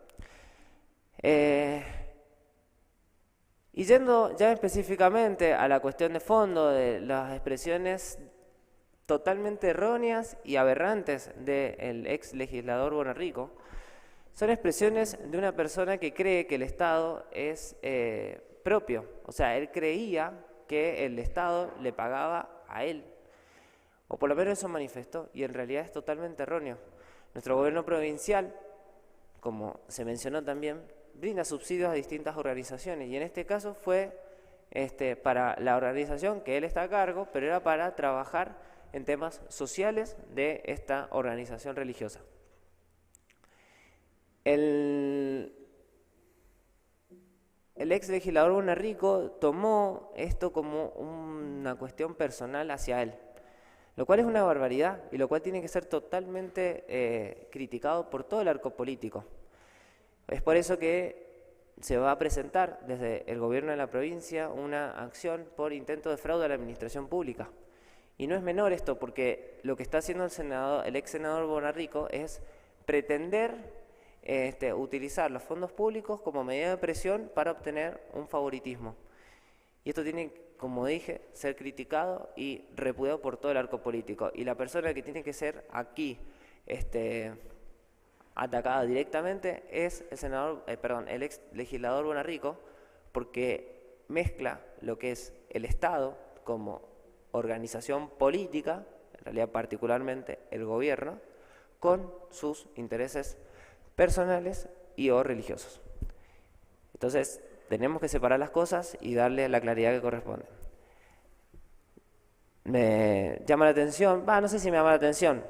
Y yendo ya específicamente a la cuestión de fondo de las expresiones totalmente erróneas y aberrantes del ex legislador Bonarrico, son expresiones de una persona que cree que el Estado es propio. O sea, él creía que el Estado le pagaba a él, o por lo menos eso manifestó, y en realidad es totalmente erróneo. Nuestro gobierno provincial, como se mencionó también, brinda subsidios a distintas organizaciones, y en este caso fue para la organización que él está a cargo, pero era para trabajar en temas sociales de esta organización religiosa. El ex legislador Bonarrico tomó esto como una cuestión personal hacia él, lo cual es una barbaridad y lo cual tiene que ser totalmente criticado por todo el arco político. Es por eso que se va a presentar desde el gobierno de la provincia una acción por intento de fraude a la administración pública. Y no es menor esto, porque lo que está haciendo el ex senador Bonarrico es pretender utilizar los fondos públicos como medida de presión para obtener un favoritismo. Y esto tiene, como dije, ser criticado y repudiado por todo el arco político. Y la persona que tiene que ser aquí atacada directamente es el ex legislador Bonarrico, porque mezcla lo que es el Estado como organización política, en realidad particularmente el gobierno, con sus intereses personales y o religiosos. Entonces, tenemos que separar las cosas y darle la claridad que corresponde. Me llama la atención, no sé si me llama la atención,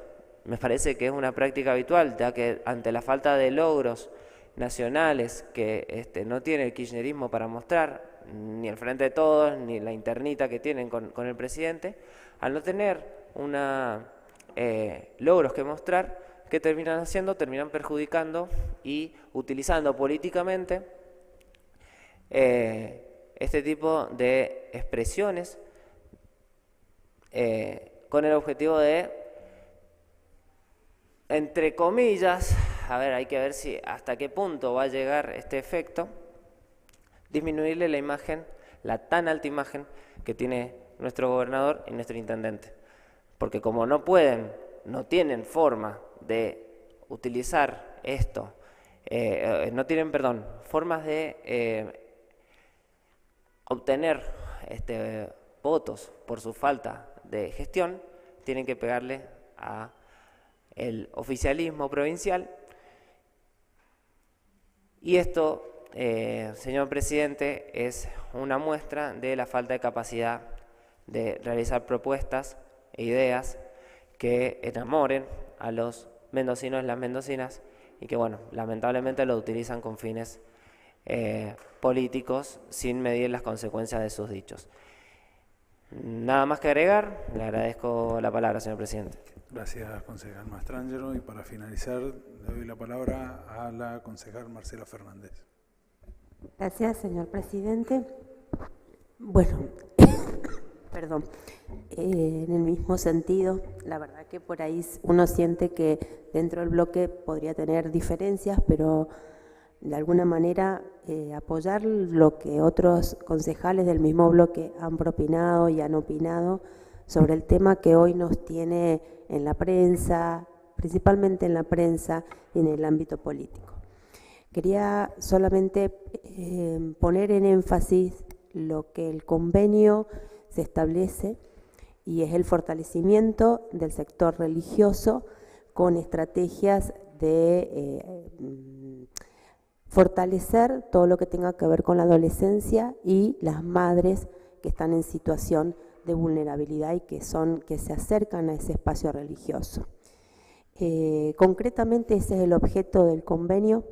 me parece que es una práctica habitual, ya que ante la falta de logros nacionales que no tiene el kirchnerismo para mostrar, ni el Frente de Todos, ni la internita que tienen con el presidente, al no tener logros que mostrar, ¿qué terminan haciendo? Terminan perjudicando y utilizando políticamente este tipo de expresiones con el objetivo de, entre comillas, hay que ver hasta qué punto va a llegar este efecto, disminuirle la imagen, la tan alta imagen que tiene nuestro gobernador y nuestro intendente. Porque como no tienen forma de utilizar esto, formas de obtener votos por su falta de gestión, tienen que pegarle a el oficialismo provincial. Y esto, señor presidente, es una muestra de la falta de capacidad de realizar propuestas e ideas que enamoren a los mendocinos y las mendocinas y que, bueno, lamentablemente lo utilizan con fines políticos sin medir las consecuencias de sus dichos. Nada más que agregar, le agradezco la palabra, señor presidente. Gracias, concejal Mastrangelo. Y para finalizar, le doy la palabra a la concejal Marcela Fernández. Gracias, señor presidente. Bueno, perdón, en el mismo sentido, la verdad que por ahí uno siente que dentro del bloque podría tener diferencias, pero de alguna manera apoyar lo que otros concejales del mismo bloque han propinado y han opinado sobre el tema que hoy nos tiene en la prensa, principalmente en la prensa y en el ámbito político. Quería solamente poner en énfasis lo que el convenio se establece y es el fortalecimiento del sector religioso con estrategias de fortalecer todo lo que tenga que ver con la adolescencia y las madres que están en situación de vulnerabilidad y que se acercan a ese espacio religioso. Concretamente ese es el objeto del convenio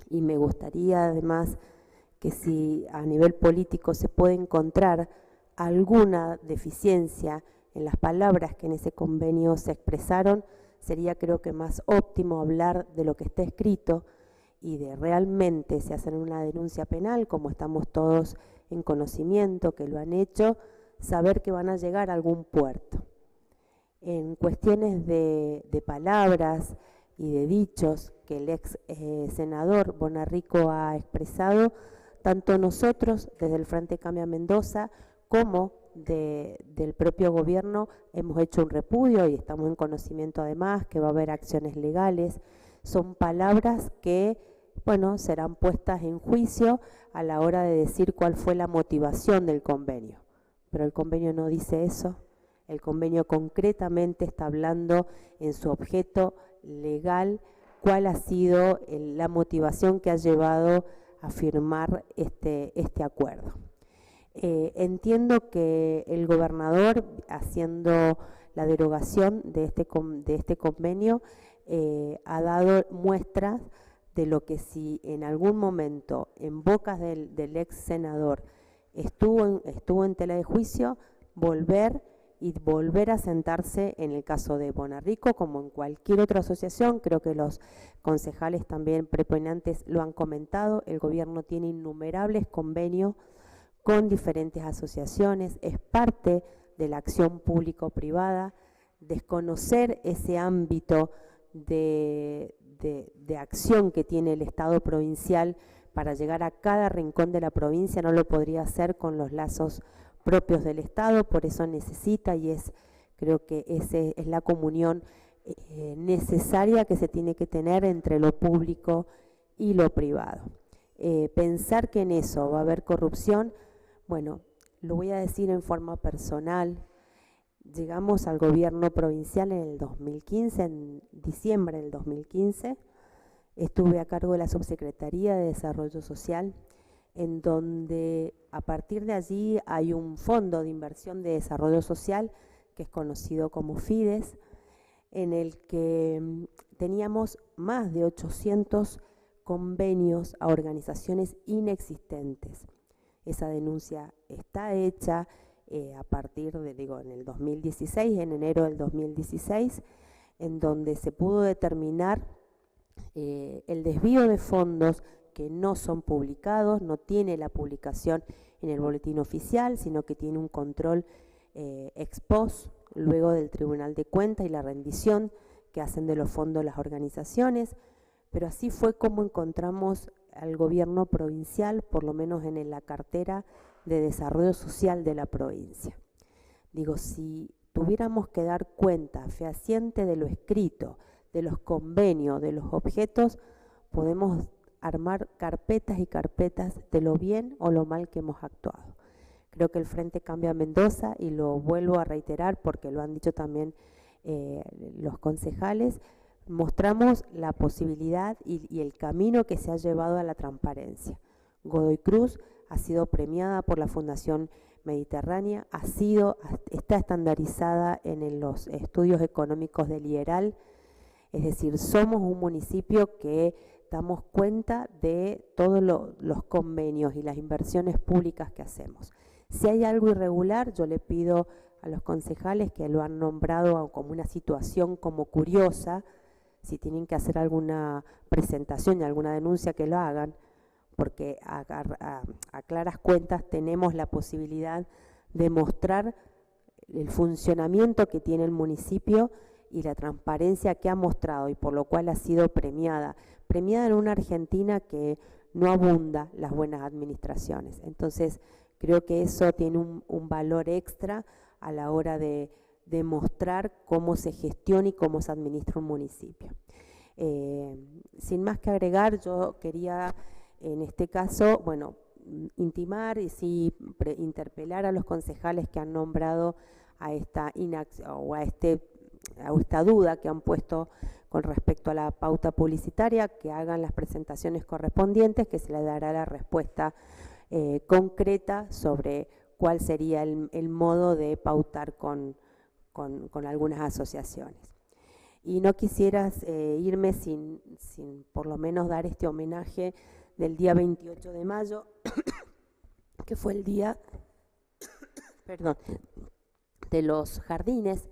y me gustaría además que si a nivel político se puede encontrar alguna deficiencia en las palabras que en ese convenio se expresaron, sería creo que más óptimo hablar de lo que está escrito y de realmente si hacen una denuncia penal, como estamos todos en conocimiento que lo han hecho, saber que van a llegar a algún puerto. En cuestiones de palabras y de dichos que el ex senador Bonarrico ha expresado, tanto nosotros desde el Frente Cambia Mendoza como del propio gobierno hemos hecho un repudio y estamos en conocimiento además que va a haber acciones legales. Son palabras que, bueno, serán puestas en juicio a la hora de decir cuál fue la motivación del convenio. Pero el convenio no dice eso. El convenio concretamente está hablando en su objeto legal cuál ha sido la motivación que ha llevado a firmar este acuerdo. Entiendo que el gobernador, haciendo la derogación de este convenio, ha dado muestras de lo que si en algún momento en bocas del ex senador estuvo en tela de juicio, volver a sentarse en el caso de Bonarrico como en cualquier otra asociación. Creo que los concejales también preponentes lo han comentado. El gobierno tiene innumerables convenios con diferentes asociaciones, es parte de la acción público-privada. Desconocer ese ámbito de acción que tiene el Estado provincial para llegar a cada rincón de la provincia no lo podría hacer con los lazos propios del Estado, por eso necesita y creo que esa es la comunión necesaria que se tiene que tener entre lo público y lo privado. Pensar que en eso va a haber corrupción, bueno, lo voy a decir en forma personal. Llegamos al gobierno provincial en el 2015, en diciembre del 2015, estuve a cargo de la Subsecretaría de Desarrollo Social, en donde a partir de allí hay un fondo de inversión de desarrollo social que es conocido como FIDES, en el que teníamos más de 800 convenios a organizaciones inexistentes. Esa denuncia está hecha a partir de, en el 2016, en enero del 2016, en donde se pudo determinar el desvío de fondos que no son publicados, no tiene la publicación en el boletín oficial, sino que tiene un control ex post, luego del Tribunal de Cuentas y la rendición que hacen de los fondos las organizaciones, pero así fue como encontramos al gobierno provincial, por lo menos en la cartera de desarrollo social de la provincia. Digo, si tuviéramos que dar cuenta fehaciente de lo escrito, de los convenios, de los objetos, podemos armar carpetas y carpetas de lo bien o lo mal que hemos actuado. Creo que el Frente Cambia Mendoza, y lo vuelvo a reiterar porque lo han dicho también los concejales, mostramos la posibilidad y el camino que se ha llevado a la transparencia. Godoy Cruz ha sido premiada por la Fundación mediterránea, está estandarizada en los estudios económicos del IERAL, es decir, somos un municipio que damos cuenta de todos los convenios y las inversiones públicas que hacemos. Si hay algo irregular, yo le pido a los concejales que lo han nombrado como una situación como curiosa, si tienen que hacer alguna presentación y alguna denuncia que lo hagan, porque a claras cuentas tenemos la posibilidad de mostrar el funcionamiento que tiene el municipio y la transparencia que ha mostrado y por lo cual ha sido premiada en una Argentina que no abunda las buenas administraciones. Entonces creo que eso tiene un valor extra a la hora de mostrar cómo se gestiona y cómo se administra un municipio. Sin más que agregar, yo quería en este caso, bueno, intimar y sí interpelar a los concejales que han nombrado a esta inacción o a esta duda que han puesto con respecto a la pauta publicitaria, que hagan las presentaciones correspondientes, que se les dará la respuesta concreta sobre cuál sería el modo de pautar con algunas asociaciones. Y no quisiera irme sin por lo menos dar este homenaje del día 28 de mayo, que fue el día de los jardines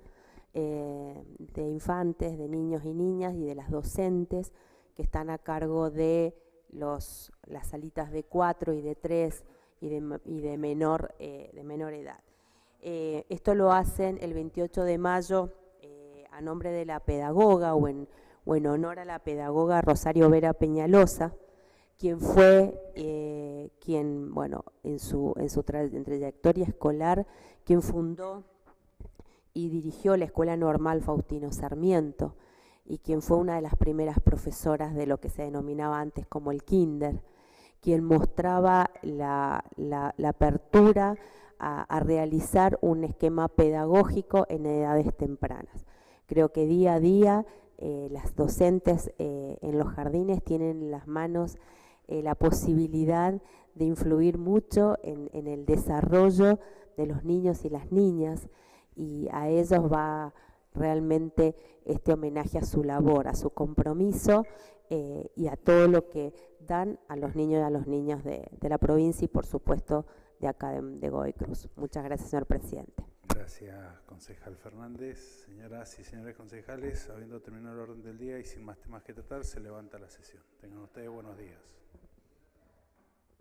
de infantes, de niños y niñas y de las docentes que están a cargo de las salitas de 4 y de 3 y de menor edad. Esto lo hacen el 28 de mayo a nombre de la pedagoga o en honor a la pedagoga Rosario Vera Peñalosa, quien fue, en su trayectoria escolar, quien fundó y dirigió la Escuela Normal Faustino Sarmiento y quien fue una de las primeras profesoras de lo que se denominaba antes como el kinder, quien mostraba la apertura a realizar un esquema pedagógico en edades tempranas. Creo que día a día las docentes en los jardines tienen en las manos la posibilidad de influir mucho en el desarrollo de los niños y las niñas, y a ellos va realmente este homenaje a su labor, a su compromiso y a todo lo que dan a los niños y a las niñas de la provincia y por supuesto de acá de Godoy Cruz. Muchas gracias, señor presidente. Gracias, concejal Fernández. Señoras y señores concejales, habiendo terminado el orden del día y sin más temas que tratar, se levanta la sesión. Tengan ustedes buenos días.